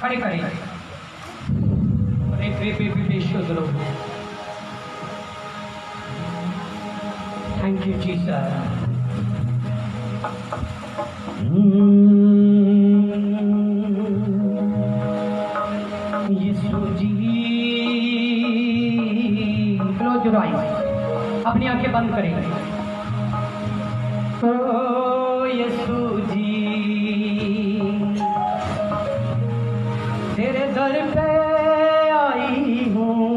खड़े खड़े thank you ji sir. Yeshu ji close your eyes, अपनी आंखें बंद करें। ओ यीशु जी तेरे दर पे आई हूँ,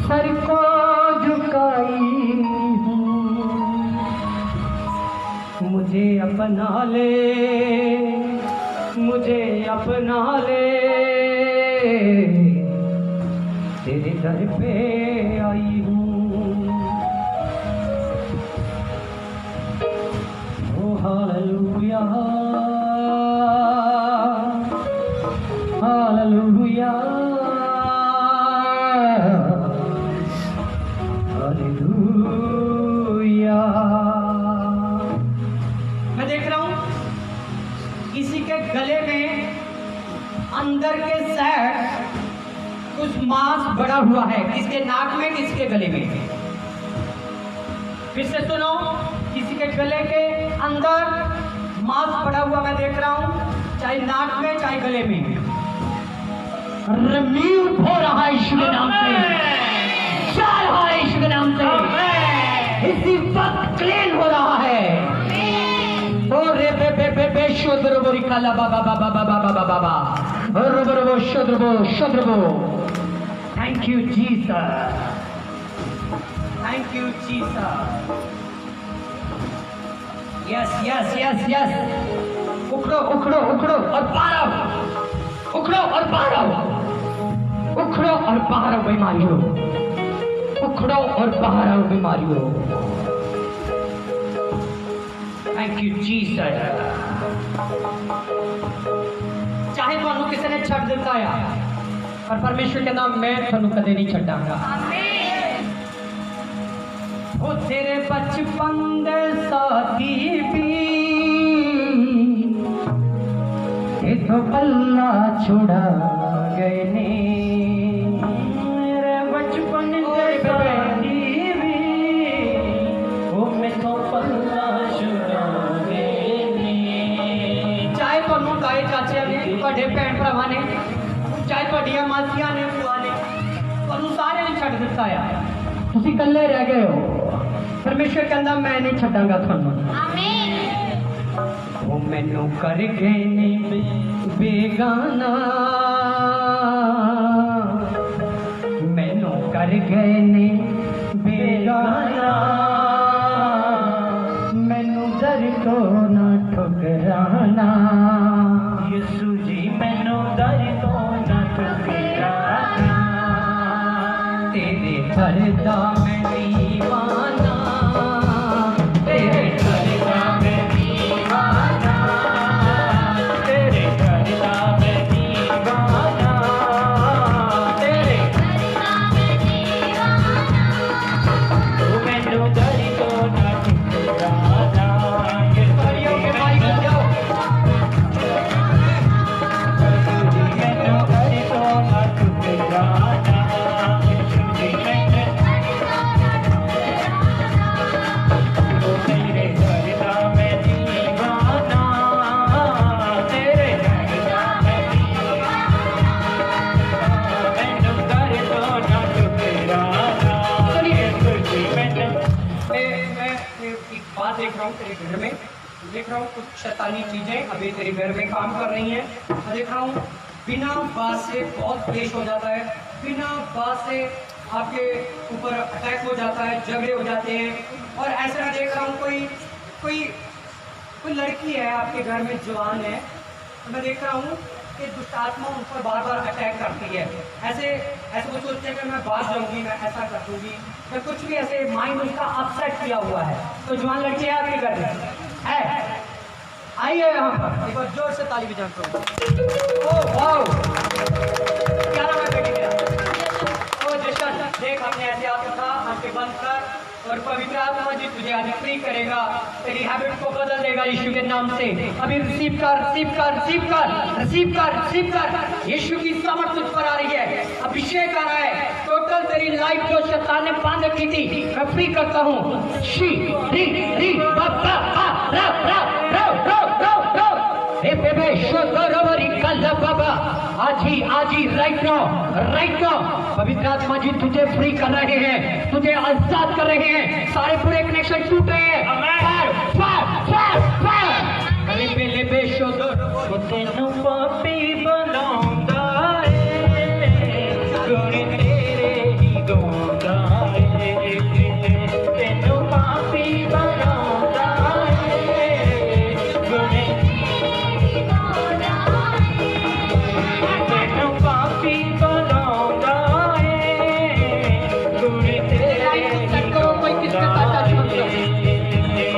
सर को झुकाई हूँ, मुझे अपना ले, मुझे अपना ले, तेरे दर पे आई हूँ। ओ हालेलुया हालेलुया हालेलुया। मैं देख रहा हूँ किसी के गले में अंदर के साइड कुछ मांस बढ़ा हुआ है, किसके नाक में, किसके गले में। फिर से सुनो, किसी के गले के अंदर मांस बढ़ा हुआ मैं देख रहा हूँ, चाहे नाक में चाहे गले में। रिमूव हो रहा है यीशु के नाम से, जा रहा है यीशु के नाम से, इसी वक्त क्लीन हो रहा है। ओ रे बे बे बे बे शोद्रबो रिकाला बाबा बाबा बाबा बाबा बाबा रोबो शोद्रबो शोद्रबो। Thank you Jesus, thank you Jesus. Yes yes yes yes. उखड़ो उखड़ो उखड़ो और बाहर आओ, उखड़ो और बाहर आओ, उखड़ो और बाहर आओ बीमारियों, उखड़ो और बाहर आओ बीमारियों। Thank you Jesus. चाहे ਤੁਹਾਨੂੰ ਕਿਸੇ ਨੇ ਛੱਡ ਦਿੱਤਾ ਆ, पर परमेश्वर कहता मैं ਤੁਹਾਨੂੰ कदे नहीं छड्डांगा। ओ तेरे बचपन दे साथी भी इथों पल्ला छुड़ा गए ने, मेरे बचपन दे साथी भी ओ मेथों पल्ला छुड़ा गए ने। चाहे ਤੁਹਾਨੂੰ ਤਾਏ ਚਾਚਿਆਂ ਨੇ, ਤੁਹਾਡੇ ਭੈਣ ਭਰਾਵਾਂ ਨੇ, ਚਾਹੇ ਤੁਹਾਡੀਆਂ ਮਾਸੀਆਂ ਨੇ, ਭੂਆ ਨੇ, ਤੁਹਾਨੂੰ ਸਾਰਿਆਂ ਨੇ ਛੱਡ ਦਿੱਤਾ ਆ, ਤੁਸੀਂ ਇਕੱਲੇ ਰਹਿ ਗਏ ਹੋ। परमेश्वर कहता मैं नहीं छड्डांगा थानू। वो मैनू कर गए ने बेगाना, मैनू कर गए ने बेगाना, मैनू दर को ना ठुकराना। यीशु जी मैनू दर को ना ठुकराना, तेरे दरदा मैं दीवाना, देख रहा हूँ कुछ शैतानी चीजें अभी तेरे घर में काम कर रही हैं। मैं देख रहा हूँ बिना बात से बहुत क्लेश हो जाता है, बिना बात से आपके ऊपर अटैक हो जाता है, झगड़े हो जाते हैं। और ऐसे मैं देख रहा हूँ कोई कोई कोई लड़की है आपके घर में, जवान है, तो मैं देख रहा हूँ कि दुष्ट आत्मा उन पर बार बार अटैक करती है। ऐसे वो सोचते हैं कि मैं बाहर जाऊँगी, मैं ऐसा कर दूँगी, मैं कुछ भी ऐसे माइंड उसका अपसेट किया हुआ है। तो जवान लड़की है आपके घर में है, आइए यहाँ पर एक बार जोर से ताली बजाते हैं। ओह वाओ, क्या नाम है बेटी मेरा? ओ जशन, देख हमने ऐसे आपका था, आंखें बंद कर और पवित्र आत्मा जी तुझे आज फ्री करेगा, तेरी हैबिट को बदल देगा यीशु के नाम से। अभी रिसीव कर, रिसीव कर, रिसीव कर, रिसीव कर, रिसीव कर। यीशु की समर्थ तुझ पर आ रही है, अभिषेक आ रहा है। टोटल तेरी लाइफ जो शैतान ने बांध रखी थी, मैं फ्री करता हूँ। शी री री बा बा आ रा रा रा रा रा रा हे बेबे शोधरवरी कल्ला बाबा, आज ही राइट नाउ पवित्र आत्मा जी तुझे फ्री कर रहे हैं, तुझे आजाद कर रहे हैं। सारे पूरे कनेक्शन टूटे हैं। फायर फायर फायर फायर अरे बेले बे शोधर तेनु पापी बनाऊंगा गुण तेरे ही गाऊंगा तेनु पापी बनाऊंगा गुण तेनु पापी बनाऊंगा गुण तेरे ही गाऊंगा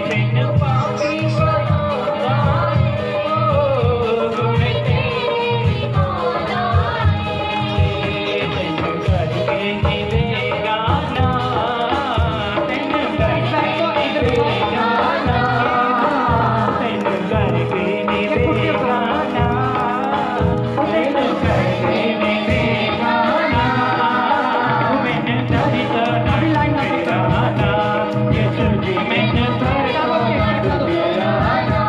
तेनु पापी बनाऊंगा गुण तेरे गाऊंगा तेनु करके निवेगा ना तेनु करके निवेगा ना तेनु करके निवेगा ना तेनु करके निवेगा ना मैंने तेरी तो ना निवेगा ना यीशु जी मैंने तेरी तो ना निवेगा ना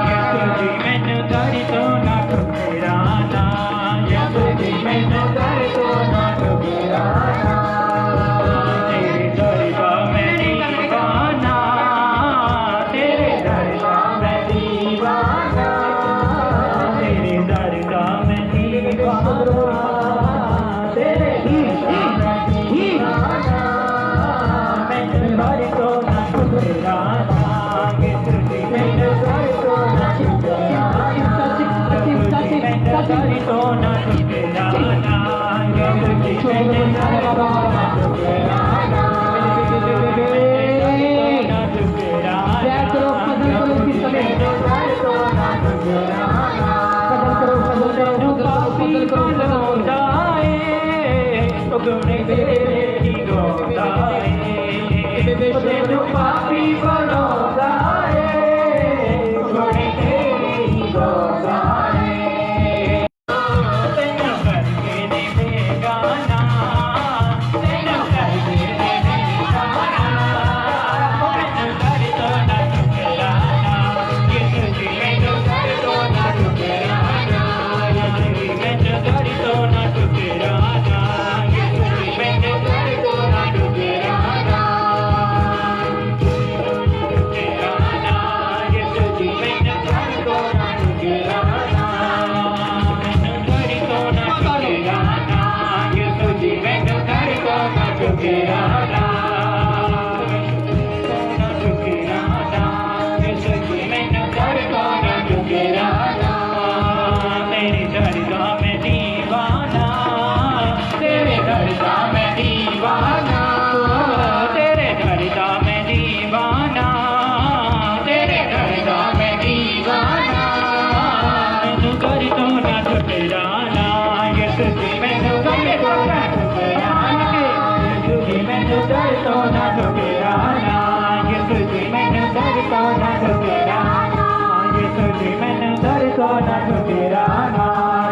यीशु जी मैंने तेरी तो ना निवेगा ना यीशु जी मैंने तेरी तो ना निवेगा ना तेरे दरबार में दीवाना तेरे दरबार में दीवाना तेरे दरबार में दीवाना तेरे दरबार में दीवाना मैंने तेरी तो ना निवेगा ना यीशु जी मैंने तेरी तो ना निवेगा ना मैंने तेरी तो ना निवेगा ना यीशु जी मैंने तेरी तो ना निवेगा ना पापी बनोगा गुण तेरे ही गाऊंगा तेनु करके निवेगा ना तेनु करके निवेगा ना मैंने तेरी तो ना निवेगा ना यीशु जी मैंने तेरी तो ना निवेगा ना यीशु जी मैंने तेरी तो ना निवेगा ना यीशु जी मैंने तेरी तो ना निवेगा ना यीशु जी मैंने तेरी तो ना निवेगा ना मैंने तेरी तो ना निवेगा ना यीशु जी मैंने तेरी तो ना निवेगा ना यीशु जी मैंने तेरी तो ना निवेगा ना तेरी दरगाह में दीवाना तेरे दरगाह में दीवाना तेरे दरगाह में दीवाना तेरे दरगाह में दीवाना मैनू करी तो ना छुटेगा ना यीशु जी मैनू करी तो ना छुटेगा ना यीशु जी मैनू करी तो ना छुटेगा ना यीशु जी मैनू करी तो ना छुटेगा ना यीशु जी मैनू करी तो ना छुटेगा ना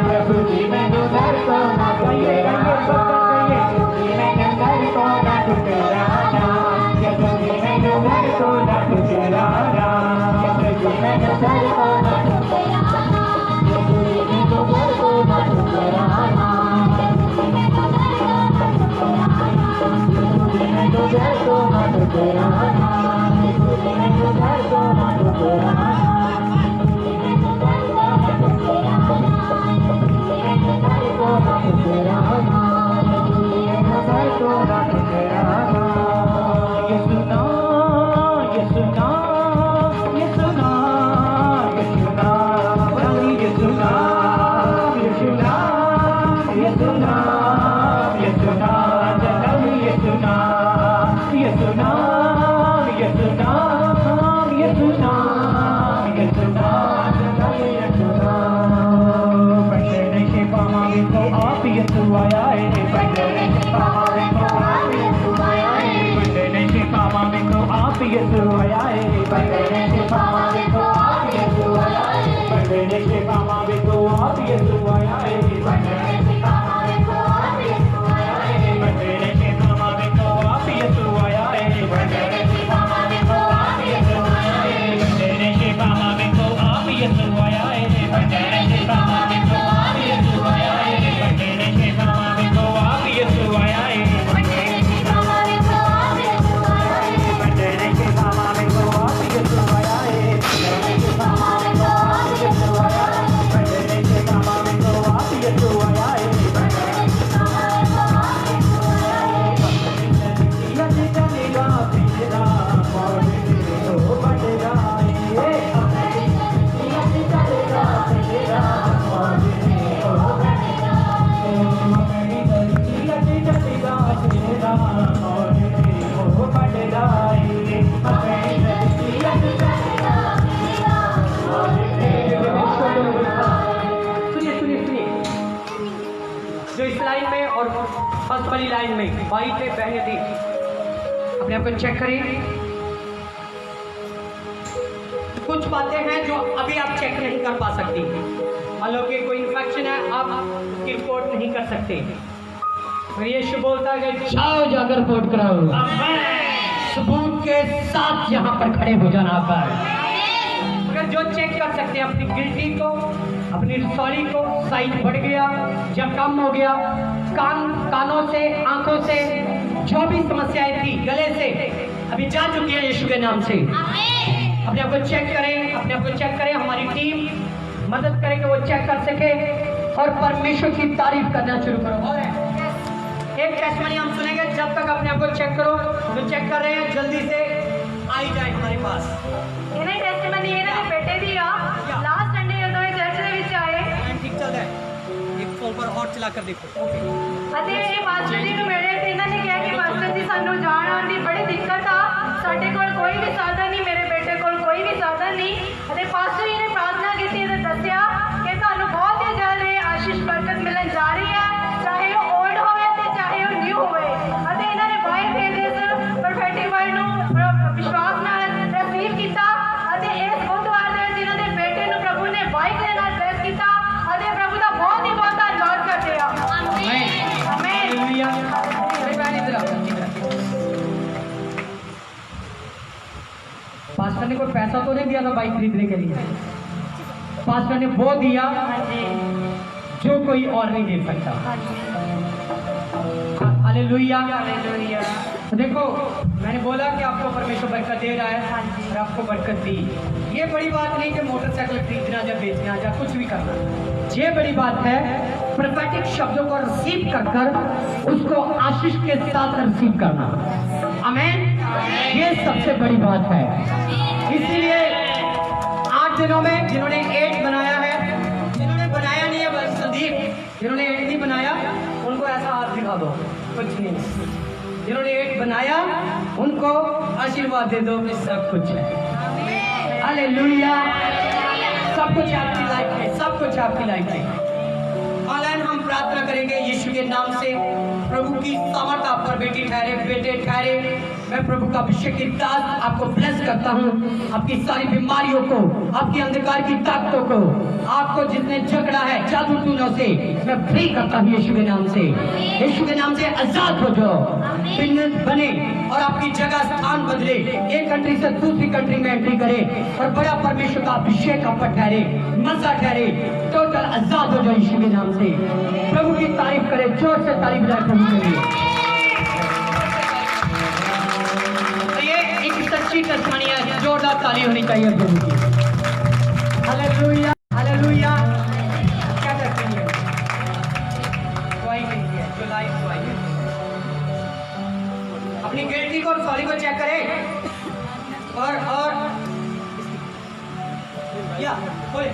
यीशु जी मैनू करी तो ना छुटेगा ना यीशु जी मैनू करी तो ना छुटेगा ना यीशु जी मैनू करी तो ना छुटेगा ना यीशु जी मैनू करी तो ना छुटेगा ना यीशु जी मैनू करी तो ना छुटेगा ना यीशु जी मैनू करी तो ना छुटेगा ना यीशु जी मैनू करी तो ना छुटेगा ना फर्स्ट वाली लाइन में भाई थे बहने थी। अपने आप को चेक करें। कुछ बातें हैं जो अभी आप चेक नहीं कर पा सकती। मान लो कि कोई इन्फेक्शन है, आप उसकी रिपोर्ट नहीं कर सकते। और यीशु बोलता है जाओ जाकर रिपोर्ट कराओ, सबूत के साथ यहाँ पर खड़े हो जाना पर। अगर जो चेक कर सकते हैं अपनी गिल्टी को, अपनी सॉरी को, साइज बढ़ गया या कम हो गया, कानों से, आंखों से जो भी समस्याएं थी, गले से, अभी जा चुकी है यीशु के नाम से। अपने आप को चेक करें, अपने आप को चेक करें। हमारी टीम मदद करे कि वो चेक कर सके और परमेश्वर की तारीफ करना शुरू करो। और एक टेस्टमनी हम सुनेंगे। जब तक अपने आप को चेक करो, जो चेक कर रहे हैं जल्दी से आई जाए हमारे पास। इन्हें टेस्टमनी है ना बेटे दी आ लास्ट संडे ਜਦੋਂ ਇਹ ਚਰਚ ਦੇ ਵਿੱਚ ਆਏ ठीक चल रहा है। एक फोन पर और चला कर देखो। ओके। ਅਤੇ ਇਹ ਪਾਸਟਰ ਜੀ ਨੂੰ ਮਿਲੇ ਤੇ ਇਹਨਾਂ ਨੇ ਕਿਹਾ ਕਿ ਪਾਸਟਰ ਜੀ ਸਾਨੂੰ ਜਾਣ ਆਉਣ ਦੀ ਬੜੀ ਦਿੱਕਤ ਆ, ਸਾਡੇ ਕੋਲ ਕੋਈ ਵੀ ਸਾਧਨ ਨਹੀਂ, ਮੇਰੇ ਬੇਟੇ ਕੋਲ ਕੋਈ ਵੀ ਸਾਧਨ ਨਹੀਂ। ਅਤੇ ਪਾਸਟਰ ਜੀ ਨੇ ਪ੍ਰਾਰਥਨਾ ਕੀਤੀ ਤੇ ਦੱਸਿਆ ਕਿ ਤੁਹਾਨੂੰ ਬਹੁਤ ਹੀ ਜ਼ਿਆਦਾ ਆਸ਼ੀਸ਼ ਬਰਕਤ ਮਿਲਣ ਜਾ ਰਹੀ ਹੈ, ਚਾਹੇ ਉਹ ओल्ड ਹੋਵੇ ਤੇ ਚਾਹੇ ਉਹ ਨਿਊ ਹੋਵੇ। ਅਤੇ ਇਹਨਾਂ ਨੇ ਬਾਈ ਫੇਥ ਇਸ ਪ੍ਰੋਫੈਟਿਕ ਵਰਡ ਨੂੰ ਵਿਸ਼ਵਾਸ ਨਾਲ ਰਿਸੀਵ ਕੀਤਾ ਅਤੇ ਇਸ ਬੁੱਧਵਾਰ ਦੇ ਵਿੱਚ ਇਹਨਾਂ ਦੇ ਬੇਟੇ ਨੂੰ ਪ੍ਰਭੂ ਨੇ ਬਾਈਕ ਦੇ ਨਾਲ ਬਲੈਸ ਕੀਤਾ ਅਤੇ ਪ੍ਰਭੂ ਦਾ ਬਹੁਤ ਹੀ ਬਹੁਤ ਧੰਨਵਾਦ ਕਰਦੇ ਆ। हालेलुया। अरे बहन इधर आओ, इधर आओ। पास्टर ने कोई पैसा तो नहीं दिया था बाइक खरीदने के लिए, पास्टर ने वो दिया जो कोई और नहीं दे सकता। हालेलुया। देखो मैंने बोला कि आपको परमेश्वर बरकत दे रहा है और आपको बरकत दी। ये बड़ी बात नहीं कि मोटरसाइकिल खरीदना या बेचना या कुछ भी करना, ये बड़ी बात है प्रोफेटिक शब्दों को रिसीव कर कर उसको आशीष के साथ रिसीव करना। आमीन। ये सबसे बड़ी बात है। इसीलिए 8 दिनों में जिन्होंने 8 बनाया है, जिन्होंने बनाया नहीं है बस संदीप, जिन्होंने 8 नहीं बनाया उनको ऐसा हाथ दिखा दो, कुछ नहीं। जिन्होंने 8 बनाया उनको आशीर्वाद दे दो कि सब कुछ है। हालेलुया। सब कुछ आपकी लाइफ में, सब कुछ आपकी लाइफ में। ऑनलाइन हम प्रार्थना करेंगे यीशु के नाम से। प्रभु की सामर्थ आप पर बेटी ठहरे, बेटे ठहरे। मैं प्रभु का अभिषेक के साथ आपको ब्लेस करता हूँ। आपकी सारी बीमारियों को, आपकी अंधकार की ताकतों को, आपको जितने झगड़ा है जादू टूनों से मैं फ्री करता हूँ यीशु के नाम से। यीशु के नाम से आजाद हो जाओ, बिजनेस बने और आपकी जगह स्थान बदले, एक कंट्री से दूसरी कंट्री में एंट्री करे और बड़ा परमेश्वर का अभिषेक आप पर ठहरे, मजा ठहरे, टोटल आजाद हो जाओ यीशु के नाम से। प्रभु की तारीफ करे, जोर से तारीफ बजाए प्रभु के लिए। तो ये एक सच्ची टेस्टमनी है, जोरदार ताली होनी चाहिए प्रभु की। Hallelujah, hallelujah. क्या करते हैं दुआई नहीं है, जो लाइफ दुआई है। अपनी गिल्टी को और सॉरी को चेक करें और या बोले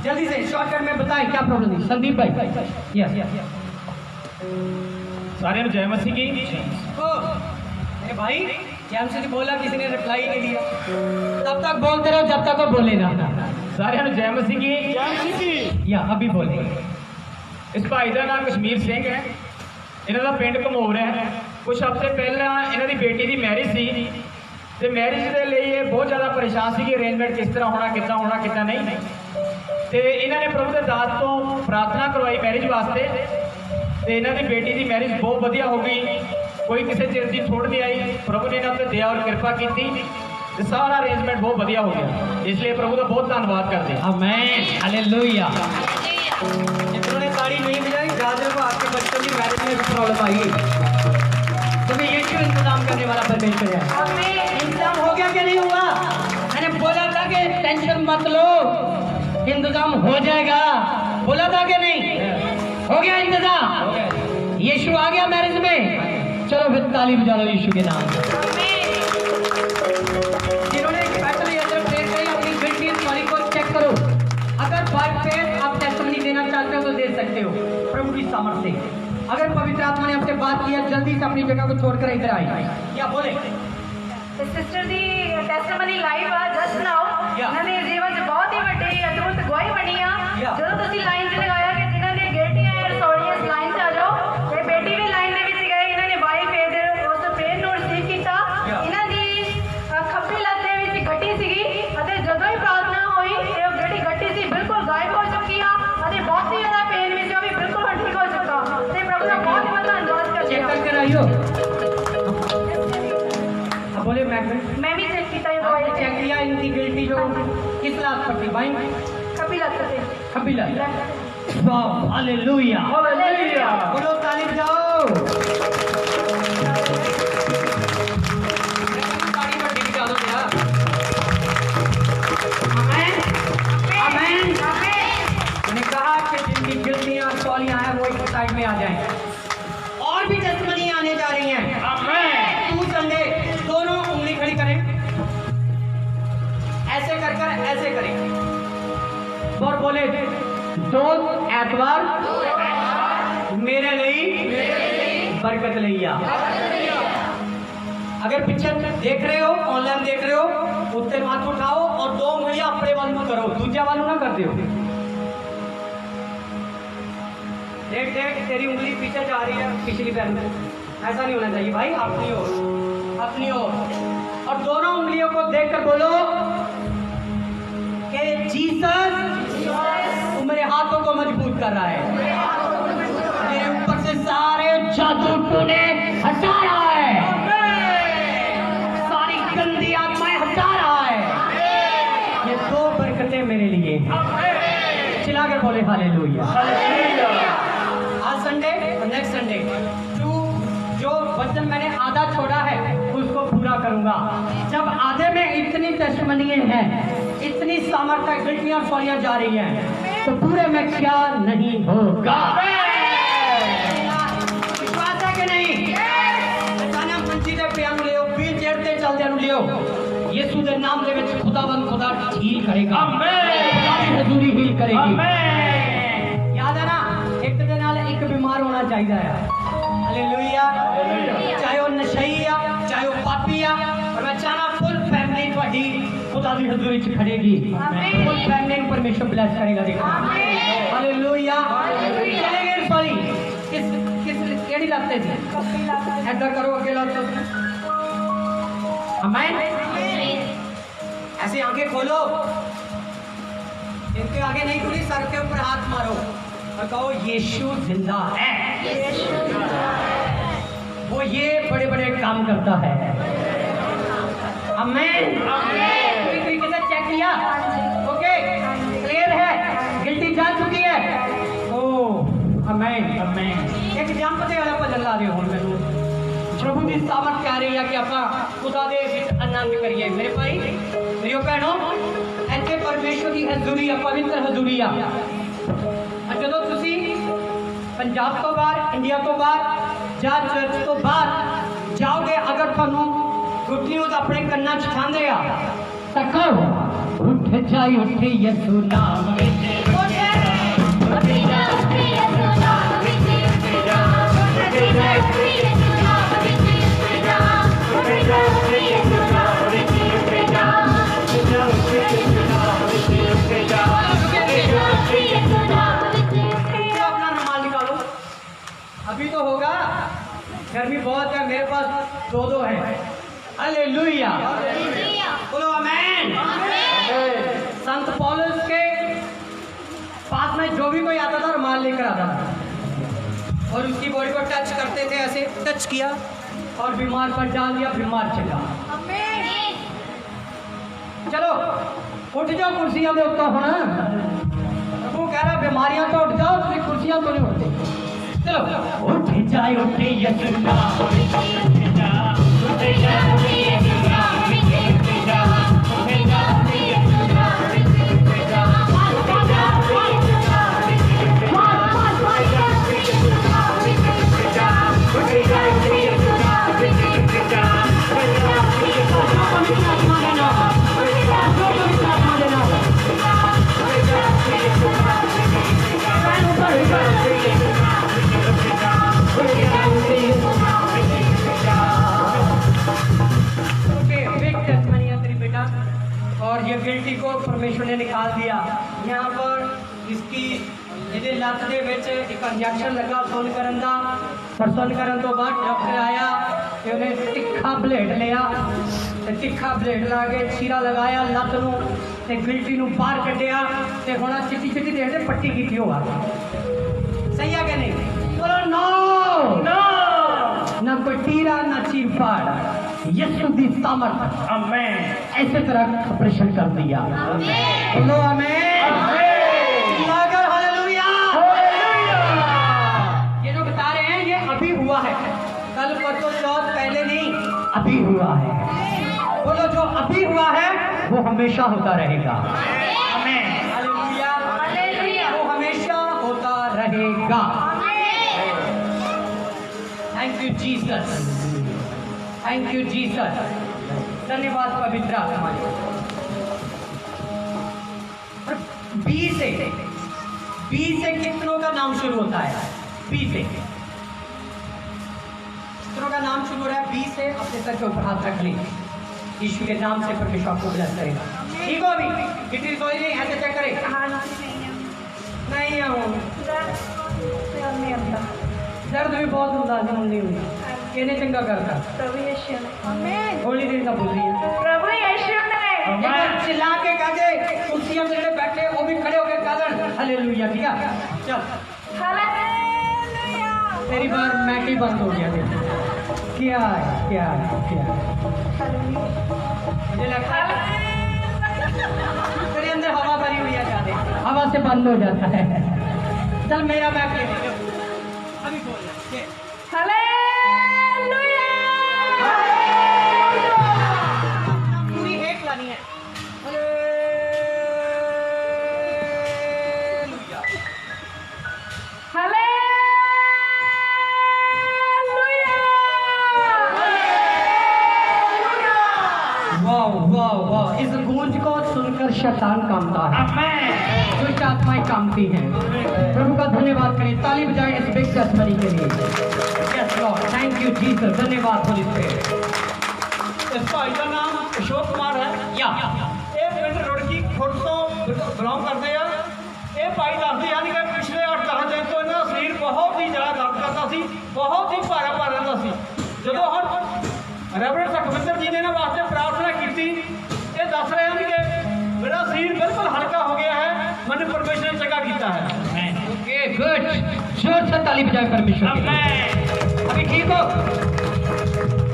जल्दी से शॉर्टकट में बताएं क्या प्रॉब्लम थी। संदीप भाई। यस सारे जय मसीह की। मेरे भाई जैम से बोला, किसी ने रिप्लाई नहीं दिया। तब तक बोलते रहो जब तक वो बोले ना। सारे जय मसीह की। या अभी बोले। इस भाई का नाम कश्मीर सिंह है, इन्हों का पिंड घमौर है। कुछ हफ्ते पहला इन्हों की बेटी की मैरिज सी ते मैरिज के लिए बहुत ज़्यादा परेशान सी कि अरेंजमेंट किस तरह होना, कितना होना, कितना नहीं। तो इन्होंने प्रभु के दास तो प्रार्थना करवाई मैरिज वास्ते, तो इन्हों की बेटी की मैरिज बहुत वधिया हो गई, कोई किसी चीज़ की थोड़ नहीं आई। प्रभु ने इन्होंने दया और कृपा की तो सारा अरेंजमेंट बहुत वधिया हो गया। इसलिए प्रभु का बहुत धन्यवाद करते हैं। आमीन, हालेलुया। जिन्होंने ताड़ी नहीं बजाई, राजा को आपके बच्चों की मैरिज में भी प्रॉब्लम आई, तो ये क्यों इंतजाम करने वाला परमेश्वर है। इंतजाम हो गया कि नहीं हुआ? मैंने बोला था कि टेंशन मत लो, इंतजाम हो जाएगा। बोला था कि नहीं? हो गया इंतजाम। यीशु आ गया मैरिज में। चलो फिर ताली बजा लो यीशु के नाम। जिन्होंने स्पेशली अपनी गिल्टी सॉरी को चेक करो। अगर बाय फेथ आप टेस्टमनी देना चाहते हो तो दे सकते हो प्रभु की सामर्थ से। अगर पवित्र आत्मा ने आपसे बात किया, जल्दी से अपनी जगह को छोड़कर इधर आए। क्या बोले? सिस्टर दी टेस्टमनी लाइव आ जस्ट नाउ। इन्होंने जीवन च बहुत ही ਵੱਡੀ ਅਦਭੁਤ ਗਵਾਹੀ ਬਣੀ ਆ। ਜਦੋਂ ਤੁਸੀਂ ਲਾਈਨ 'ਚ ਲਗਾਇਆ ਕਿ ਜਿਨ੍ਹਾਂ ਦੀਆਂ ਗੇਟੀਆਂ ਹੈ ਸੌੜੀਆਂ ਲਾਈਨ 'ਚ ਆ ਜਾਓ, ਤੇ ਬੇਟੀ ਵੀ ਲਾਈਨ ਦੇ ਵਿੱਚ लात पट्टी भाई खब्बी लत पे खब्बी लात हालेलुया हालेलुया बोलो ताली बजाओ ताली बड़ी बजा दो यार आमीन आमीन मैंने कहा कि जिनकी गिल्टियां सौलियां हैं वो एक साइड में आ जाएं और भी टेस्टमनी आने जा रही हैं आमीन तू संडे दोनों उंगली खड़ी करें ऐसे कर ऐसे करें और बोले दो एतवार मेरे लिए बरकत लिया अगर पिक्चर देख रहे हो ऑनलाइन देख रहे हो उत्ते माथ उठाओ और दो उंगलियां अपने वाल में करो दूसरे वाल ना कर दो देख देख तेरी उंगली पीछे जा रही है पिछली पैर में ऐसा नहीं होना चाहिए भाई अपनी ओर और दोनों उंगलियों को देखकर बोलो कि जीसस मेरे हाथों को मजबूत कर रहा है मेरे ऊपर से सारे जादू टूने हटा रहा है सारी गंदी आत्माएं हटा रहा है ये दो बरकतें मेरे लिए चिल्लाकर बोले हालेलुया आज संडे और नेक्स्ट संडे तू जो वचन मैंने आधा छोड़ा है उसको पूरा करूंगा जब आधे में इतनी टेस्टमनी है इतनी सामर्थ्य गिल्टियां सौलियां जा रही हैं तो पूरे में क्या नहीं होगा विश्वास है कि नहीं जाना मंची दे पियानो लियो व्हील चेयर ते चलदे नु लियो यीशु दे नाम दे विच खुदावंद खुदा हील करेगा आमीन हजूरी हील करेगी आमीन याद है ना एक दे नाल एक बीमार होना चाहिए हालेलुया चाहे वो नशई आ चाहे वो पापी आ और मैं चाहना फुल फैमिली ਤੁਹਾਡੀ खुदा की हजूरी च खड़ेगी फुल फैमिली परमेश्वर ब्लेस करेगा देखो हालेलुया चलेंगे सॉरी किस केड़ी लगते जी ऐसा करो अकेला आमीन ऐसे आंखें खोलो इनके आगे नहीं खुली सर के ऊपर हाथ मारो और कहो यीशु जिंदा है वो ये बड़े बड़े काम करता है आमीन पूरी तरीके से चेक किया ओके क्लियर है गिल्टी जा चुकी है ओ आमीन आमीन एक जान पते वाला भजन ला रहे हो मैनू प्रभु की सामर्थ कह रही है कि अपना खुदा दे विच आनंद करिए मेरे भाई मेरी भैनों ऐसे परमेश्वर की हजूरी है पवित्र हजूरी आ और जदों तुसी पंजाब तो बाहर इंडिया तो बाहर ਜਾਂ ਚਰਚ ਤੋਂ ਬਾਹਰ ਜਾਓਗੇ ਅਗਰ ਤੁਹਾਨੂੰ ਗੁੱਟੀਆਂ ਦਾ ਆਪਣੇ ਕੰਨਾਂ 'ਚ ਖਾਂਦੇ ਆ ਤਾਂ ਕਹੋ ਉੱਠ ਜਾਈ ਉੱਠ ਯਿਸੂ ਨਾਮ ਵਿੱਚ ਉੱਠ ਜਾ ਯਿਸੂ ਨਾਮ ਵਿੱਚ ਉੱਠ ਜਾ ਉੱਠ ਜਾ ਯਿਸੂ ਨਾਮ ਵਿੱਚ ਉੱਠ ਜਾ ਉੱਠ ਜਾ ਯਿਸੂ ਨਾਮ ਵਿੱਚ ਉੱਠ ਜਾ ਉੱਠ ਜਾ ਯਿਸੂ ਨਾਮ ਵਿੱਚ ਉੱਠ ਜਾ ਉੱਠ ਜਾ ਯਿਸੂ ਨਾਮ ਵਿੱਚ अपना रुमाल निकालो अभी तो होगा गर्मी बहुत है मेरे पास दो है हालेलुया बोलो आमीन संत पौलुस के पास में जो भी कोई आता था रुमाल लेकर आता था और उसकी बॉडी को टच करते थे ऐसे टच किया और बीमार पर डाल दिया बीमार चला चलो उठ जाओ कुर्सियां में उत्ता होना वो कह रहा बीमारियां तो उठ जाओ उसकी कुर्सियां तो नहीं उठती चलो उठ जाए उठे यीशु नाम उठ जा उठ जा यीशु नाम उठ जा उठ जा यीशु नाम उठ जा उठ जा यीशु नाम उठ जा उठ जा यीशु नाम उठ जा और ये गिल्टी को परमेश्वर ने निकाल दिया यहाँ पर इसकी ਇਹਦੇ ਲੱਤ ਦੇ ਵਿੱਚ ਇੱਕ ਇੰਜੈਕਸ਼ਨ ਲੱਗਾ ਸੁਣ ਕਰਨ ਦਾ ਪਰ ਸੁਣ ਕਰਨ ਤੋਂ ਬਾਅਦ ਡਾਕਟਰ ਆਇਆ ਤੇ ਉਹਨੇ ਤਿੱਖਾ ਬਲੇਡ ਲਿਆ ਤੇ ਤਿੱਖਾ ਬਲੇਡ ਲਾ ਕੇ ਚੀਰਾ ਲਗਾਇਆ ਲੱਤ ਨੂੰ ਤੇ ਗਿਲਟੀ ਨੂੰ ਬਾਹਰ ਕੱਢਿਆ ਤੇ ਹੁਣ ਚਿੱਟੀ ਚਿੱਟੀ ਦੇਖਦੇ ਪੱਟੀ ਕੀਤੀ ਹੋਆ ਸਹੀ ਆ ਕਿ ਨਹੀਂ ਬੋਲੋ ਨੋ ਨਾ ਕੋਈ ਟੀਰਾ ਨਾ ਚੀਰ ਪਾੜ यीशु दी सामर्थ आमेन ऐसे तरह ऑपरेशन कर दिया। बोलो आमीन। चिल्लाकर हालेलुया। ये जो बता रहे हैं ये अभी हुआ है, कल परसों चौथ पहले नहीं, अभी हुआ है। बोलो जो अभी हुआ है वो हमेशा होता रहेगा। Amen hallelujah. हालेलुया। वो हमेशा होता रहेगा। Thank you Jesus, thank you Jesus. धन्यवाद पवित्र आत्मा। बी से कितनों का नाम शुरू होता है? बी से कितनों का नाम शुरू हो रहा है? बी से। अपने सर के ऊपर हाथ रख लीजिए। यीशु के नाम से परमेश्वर आपको ब्लेस करेगा। ठीक हो? अभी कितनी सोई नहीं, ऐसे चेक करें। नहीं हूँ, दर्द भी बहुत होता है, नहीं हुई कहने चंगा करता। होली दिन का बोल रही है। प्रभु यीशु ने एक बार चिल्ला के कह दे, कुर्सियों पे ਜਿਹੜੇ बैठे वो भी खड़े होकर गालन हालेलुया। ठीक है, चल। हालेलुया। तेरी बार मैक ही बंद हो गया। क्या है, क्या है, क्या है? मुझे लगता है तेरे अंदर हवा भरी हुई है, क्या दे हवा से बंद हो जाता है। चल मेरा मैक ले ले, अभी बोल ले। हालेलुया। पूरी एक लानी है। हालेलुया। हालेलुया। वाह वाह वाह, इस गूंज को सुनकर शैतान कांपता है, आमेन दुष्ट आत्माएं कांपती हैं। प्रभु का धन्यवाद करें, ताली बजाएं इस बिग टेस्टमनी के लिए। Yes Lord, thank you Jesus. धन्यवाद होली स्पिरिट। इस भाई का नाम अशोक कुमार है। या ये पिंड रुड़की खुद तो बिलोंग करते हैं। ये भाई दसदे हैं कि पिछले 8-10 दिन तो इन्हों का शरीर बहुत ही ज़्यादा दर्द करता सी, बहुत ही भारा भार रहता सी। जो हम रेवरेंड सुखविंदर जी ने इन्होंने वास्ते प्रार्थना की, ये दस रहे हैं कि मेरा शरीर बिल्कुल हल्का हो गया है, मैंने परमेश्वर ने चंगा किया है। ओके गुड, जोर से ताली बजाएं परमेश्वर के लिए। अभी ठीक हो?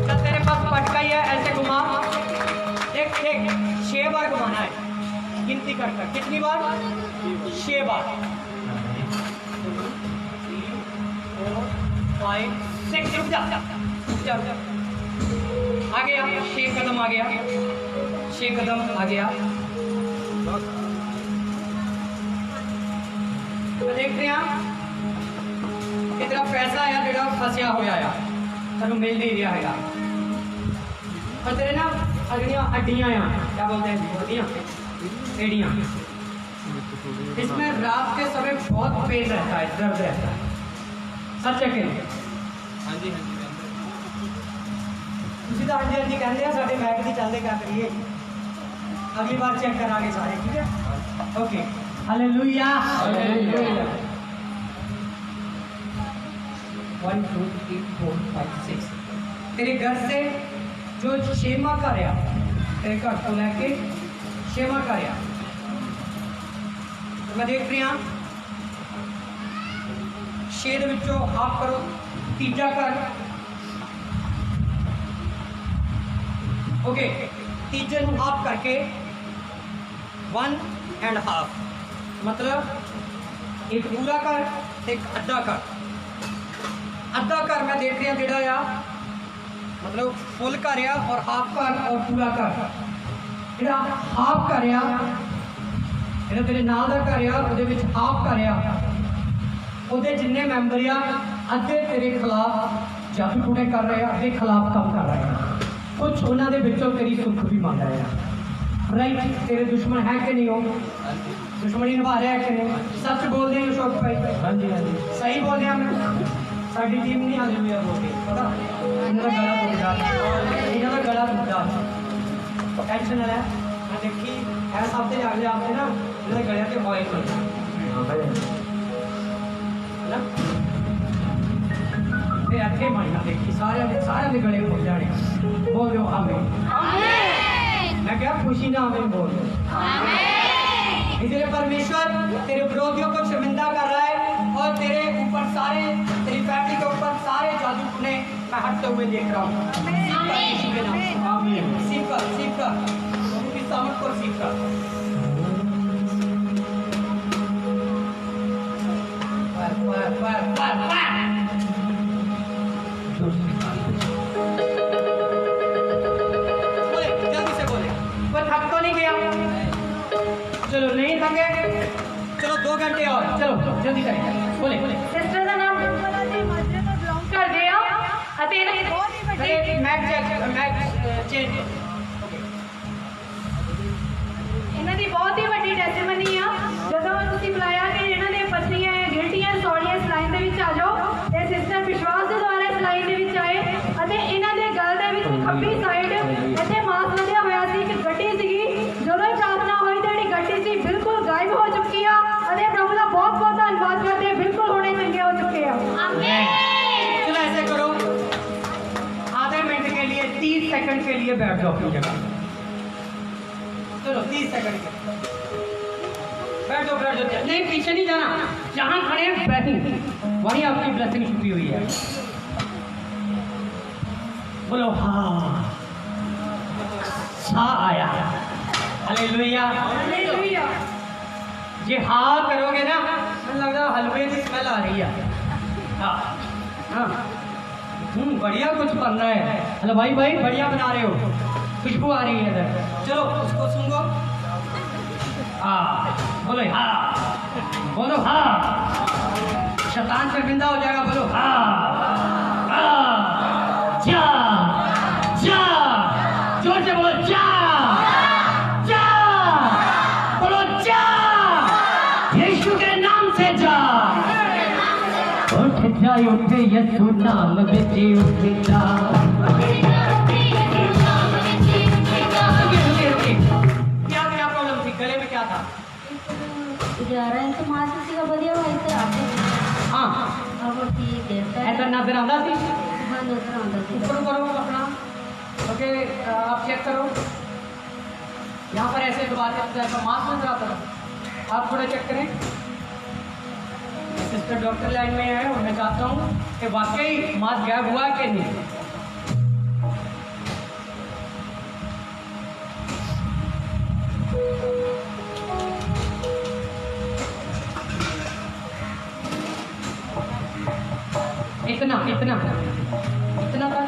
चल तेरे पास पटका ही है, ऐसे घुमा। देख देख, 6 बार घुमाना है, गिनती कर कर। कितनी बार? 6 बार। 4 5 6। रुक जा, रुक जा। आ गया, 6 कदम आ गया, 6 कदम आ गया। देख रहे हैं कितना पैसा आया जो फसिया होया आ तेन मिल नहीं रहा है। और तेरे ना अगलियां हड्डियां आ, क्या बोलते हैं, हड्डियां, एड़ियां, इसमें रात के समय बहुत पेन रहता है, दर्द रहता है। सच है कि नहीं? हाँ जी, ਤੁਸੀਂ ਤਾਂ ਹਾਂਜੀ ਹਾਂਜੀ ਕਹਿੰਦੇ ਆ, ਸਾਡੇ ਮੈਕ ਦੀ ਚੱਲਦੇ ਕਰ ਕਰੀਏ। ਅਗਲੀ ਵਾਰ ਚੈੱਕ ਕਰਾਂਗੇ ਸਾਰੇ, ਠੀਕ ਹੈ? Okay, hallelujah. ਹਾਲੇਲੂਇਆ। 1 2 3 4 5 6। तेरे घर से जो 6वां घर आ, तेरे घर तो लैके 6वां घर आ, मैं देख रही हाँ 6 ਦੇ ਵਿੱਚੋਂ ਹਾਫ ਕਰੋ, ਤੀਜਾ ਘਰ। ओके, तीजे ਨੂੰ हाफ करके 1.5, मतलब एक पूरा कर, एक अद्धा कर। अद्धा कर मैं देख रहा ਜਿਹੜਾ ਆ, मतलब फुल कर आ और हाफ कर और पूरा कर। ਜਿਹੜਾ हाफ कर आ, ਜਿਹੜਾ ਤੇਰੇ ਨਾਲ ਦਾ ਘਰ ਆ, ਉਹਦੇ ਵਿੱਚ हाफ कर आ, ਉਹਦੇ ਜਿੰਨੇ ਮੈਂਬਰ ਆ, ਅੱਧੇ ਤੇਰੇ ਖਿਲਾਫ ਜਾਦੂ ਟੂਣੇ ਕਰ ਰਹੇ ਆ, ਅੱਧੇ ਖਿਲਾਫ ਕੰਮ ਕਰ ਰਹੇ ਆ। कुछ उन्होंने बिचों तेरी सुख भी मांग रहे हैं। राइट, तेरे दुश्मन है कि नहीं हो? दुश्मनी निभा रहे हैं कि नहीं? सच बोल रहे हैं अशोक भाई? हाँ जी, हाँ जी, सही बोल रहे हैं। साड़ी टीम नहीं हालेलुया बोलती, पता इन्होंने गला टूटा, इन्होंने गला टूटा। टेंशन है, मैं देखी ऐसा हफ्ते अगले हफ्ते ना इन्होंने गले के ऑयल करना ना, फिर अच्छे मानना देखी सारे के गले खुल जाने। बोल दो आमीन। मैं क्या खुशी ना आमीन बोल दो। इसलिए परमेश्वर तेरे विरोधियों को शर्मिंदा कर रहा है और तेरे ऊपर सारे, तेरी फैमिली के ऊपर सारे जादू ने मैं हटते हुए देख रहा हूँ। है यीशु के नाम से। आमीन। रिसीव कर प्रभु की सामर्थ को रिसीव कर। बोले जल्दी से बोले। कोई थक तो नहीं गया? चलो नहीं थके, चलो 2 घंटे और, चलो जल्दी करेंगे। बोले ਸਿਸਟਰ ਦਾ ਨਾਮ ਡੁੰਗਰਾ ਜੀ ਮਾਜਰੇ ਤੋਂ ਬਿਲੋਂਗ ਕਰਦੇ ਆ ਅਤੇ ਇਹਨਾਂ ਦੀ ਬਹੁਤ ਹੀ ਵੱਡੀ मैच चेंज। ਇਹਨਾਂ ਦੀ ਬਹੁਤ ਹੀ ਵੱਡੀ ਟੈਸਟੀਮਨੀ ਆ। ਜਦੋਂ ਤੁਸੀਂ ਬੁਲਾਇਆ ਕਿ ਇਹਨਾਂ ਦੇ ਪਤਨੀਆਂ ਗਿਲਟੀਆਂ ਸੌੜੀਆਂ ਇਸ ਲਾਈਨ ਦੇ ਵਿੱਚ ਆ ਜਾਓ ਤੇ ਸਿਸਟਰ ਵਿਸ਼ਵਾਸ ਦੇ ਦੁਆਰਾ ਇਸ ਲਾਈਨ ਦੇ ਵਿੱਚ ਆਏ ਅਤੇ ਇਹਨਾਂ ਦੇ ਗਲ ਦੇ ਵਿੱਚ ਖੱਬੀ ਸਾਈਡ ਇੱਥੇ ਮਾਸ ਵਧਿਆ ਹੋਇਆ ਸੀ। ਇੱਕ ਗੱਡੀ ਸੀਗੀ, ਜਦੋਂ ਚਾਹਨਾ ਹੋਈ ਤਾਂ ਜਿਹੜੀ ਗੱਡੀ ਸੀ ਬਿਲਕੁਲ ਗਾਇਬ ਹੋ ਚੁੱਕੀ ਆ ਅਤੇ ਪ੍ਰਭੂ ਦਾ ਬਹੁਤ ਬਹੁਤ ਧੰਨਵਾਦ ਕਰਦੇ ਬਿਲकुल होने चंगे हो चुके हैं। चलो ऐसे करो, आधे मिनट के लिए 30 सेकंड के लिए बैठ जाओ अपनी जगह। चलो 30 सेकंड के बैठ जाओ नहीं, पीछे नहीं जाना, जहाँ खड़े हैं बैठो, वहीं आपकी ब्लेसिंग छुपी हुई है। बोलो हाँ, सा आया। हालेलुया। हालेलुया। ये हाँ करोगे ना, मुझे लग रहा है हलवे की स्मेल आ रही है। हाँ हाँ बढ़िया कुछ बन रहा है। हेलो भाई बढ़िया बना रहे हो, खुशबू आ रही है इधर। चलो उसको सुनो। हाँ बोलो हाँ, बोलो हाँ, शैतान शर्मिंदा हो जाएगा। बोलो हाँ हाँ, जा जा, जोर से बोलो जा जा, बोलो जा, यीशु के नाम से जा। उठ जा उठ यीशु नाम में जी उठ जा। क्या प्रॉब्लम थी? गले में क्या था? मासिक बढ़िया वैसे आते हाँ अब ठीक है ऐसा नजर आता थी। हाँ नजर आता थी ऊपर करो अपना, ओके आप चेक करो। यहाँ पर ऐसे दबाते ऐसा मास्क नजर आता था। आप थोड़ा चेक करें। सिस्टर डॉक्टर लाइन में है और मैं चाहता हूँ कि वाकई मास्क गायब हुआ है कि नहीं। इतना इतना इतना था।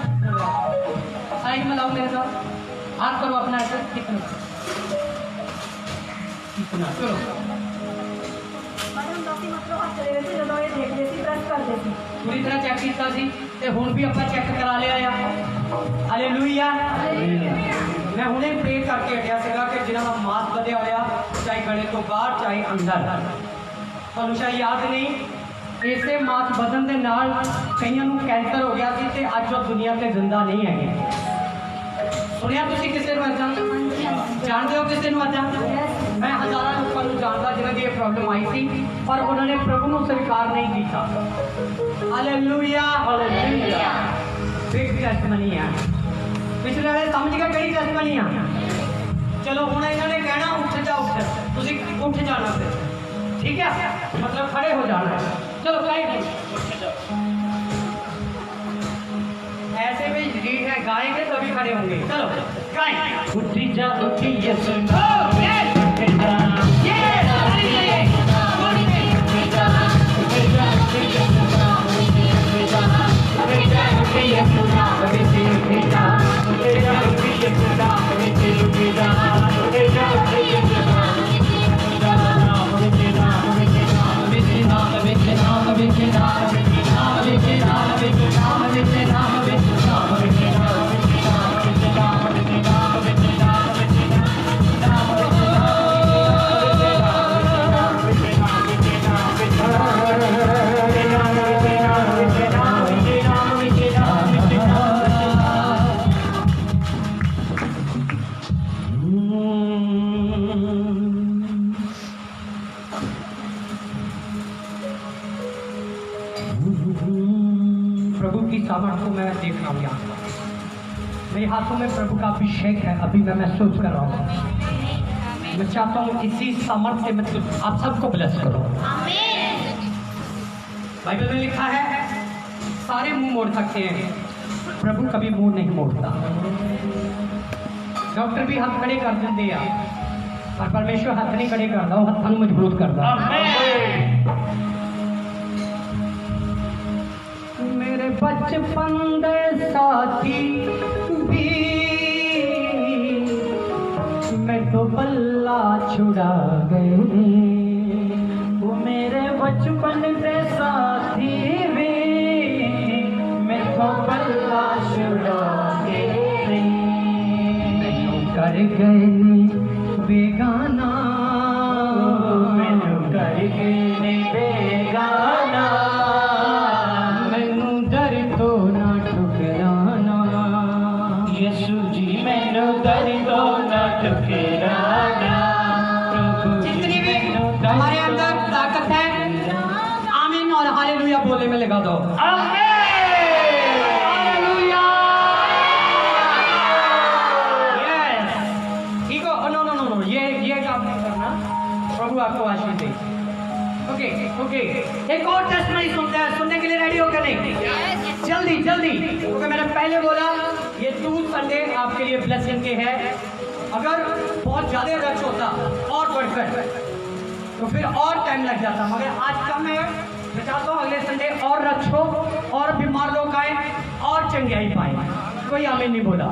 साइड में लाओ मेरे साथ, हाथ करो अपना ऐसे। इतना इतना चलो। मैडम डॉक्टर मतलब हाथ चले गए थे ਜਦੋਂ ਇਹ ਦੇਖਦੇ ਸੀ ਪ੍ਰੈਸ ਕਰਦੇ ਸੀ। पूरी तरह चेक किया सी ते हुण भी अपना चेक करा लिया आ। हालेलुया। मैं हुणे प्रे करके हटिया सीगा कि जिन्हां दा मास ਵਧਿਆ ਹੋਇਆ, चाहे गले तो बाहर चाहे अंदर, ਤੁਹਾਨੂੰ शायद याद नहीं, ਇਸੇ ਮਾਸ ਵਧਣ ਦੇ ਨਾਲ ਕਈਆਂ ਨੂੰ ਕੈਂਸਰ ਹੋ ਗਿਆ ਸੀ ਤੇ ਅੱਜ ਉਹ ਦੁਨੀਆ ਤੇ ਜ਼ਿੰਦਾ ਨਹੀਂ ਹੈਗੇ। ਸੁਣਿਆ ਤੁਸੀਂ ਕਿਸੇ ਨੂੰ ਏਦਾਂ? ਜਾਣਦੇ ਹੋ ਕਿਸੇ ਨੂੰ ਏਦਾਂ? मैं हज़ारों लोगों को जानता जिन्हें ये प्रॉब्लम आई थी पर उन्होंने प्रभु को स्वीकार नहीं किया। Hallelujah hallelujah. बिग टेस्टमनी है। पिछले वाले समझ गए कई टेस्टमनी है। चलो हुण इन्होंने कहना उठ जा उठ, तुसी उठ जाना फिर, ठीक है, मतलब खड़े हो जाना है। चलो गाइड ऐसे भी रीड है, गाएंगे तभी खड़े होंगे। चलो गाएं। उठी जा उठी यीशु प्रभु की सामर्थ को मैं देख रहा हूँ। यहाँ मेरे हाथों में प्रभु का अभिषेक है, अभी मैं महसूस कर रहा हूँ। मैं चाहता हूँ इसी सामर्थ से मैं आप सबको ब्लेस करूँ। बाइबल में लिखा है सारे मुंह मोड़ सकते हैं प्रभु कभी मुंह नहीं मोड़ता। डॉक्टर भी हाथ खड़े कर देंगे पर परमेश्वर हाथ नहीं खड़े करता, वो हाथ मजबूत करता। मेरे बचपन दे साथी भी मैं तो बल्ला छुड़ा गए, वो मेरे बचपन दे साथी भी मैं तो बल्ला छुड़ा गए, मैनू कर गए बेगाना, मैनू कर गए बेगाना, मैनू डर तो ना ठुकराना, यीशु जी मैनू डर तो ना ठुकराना। जितनी भी हमारे अंदर ताकत है, आमीन और हालेलुया बोले में लगा दो। हालेलुया। यस, ठीक हो? नो नो नो नो, ये काम नहीं करना, प्रभु आपको आशीष दे। ओके ओके, एक और टेस्टमनी सुनते हैं, सुनने के लिए रेडी हो क्या? नहीं, जल्दी जल्दी, क्योंकि मैंने पहले बोला ये 2 संडे आपके लिए ब्लेसिंग के हैं। अगर बहुत ज्यादा रच होता और बढ़कर तो फिर और टाइम लग जाता, मगर आज कम है। मैं चाहता हूँ अगले संडे और रच हो और बीमार लोग आए और चंगाई पाए। कोई आमीन नहीं बोला?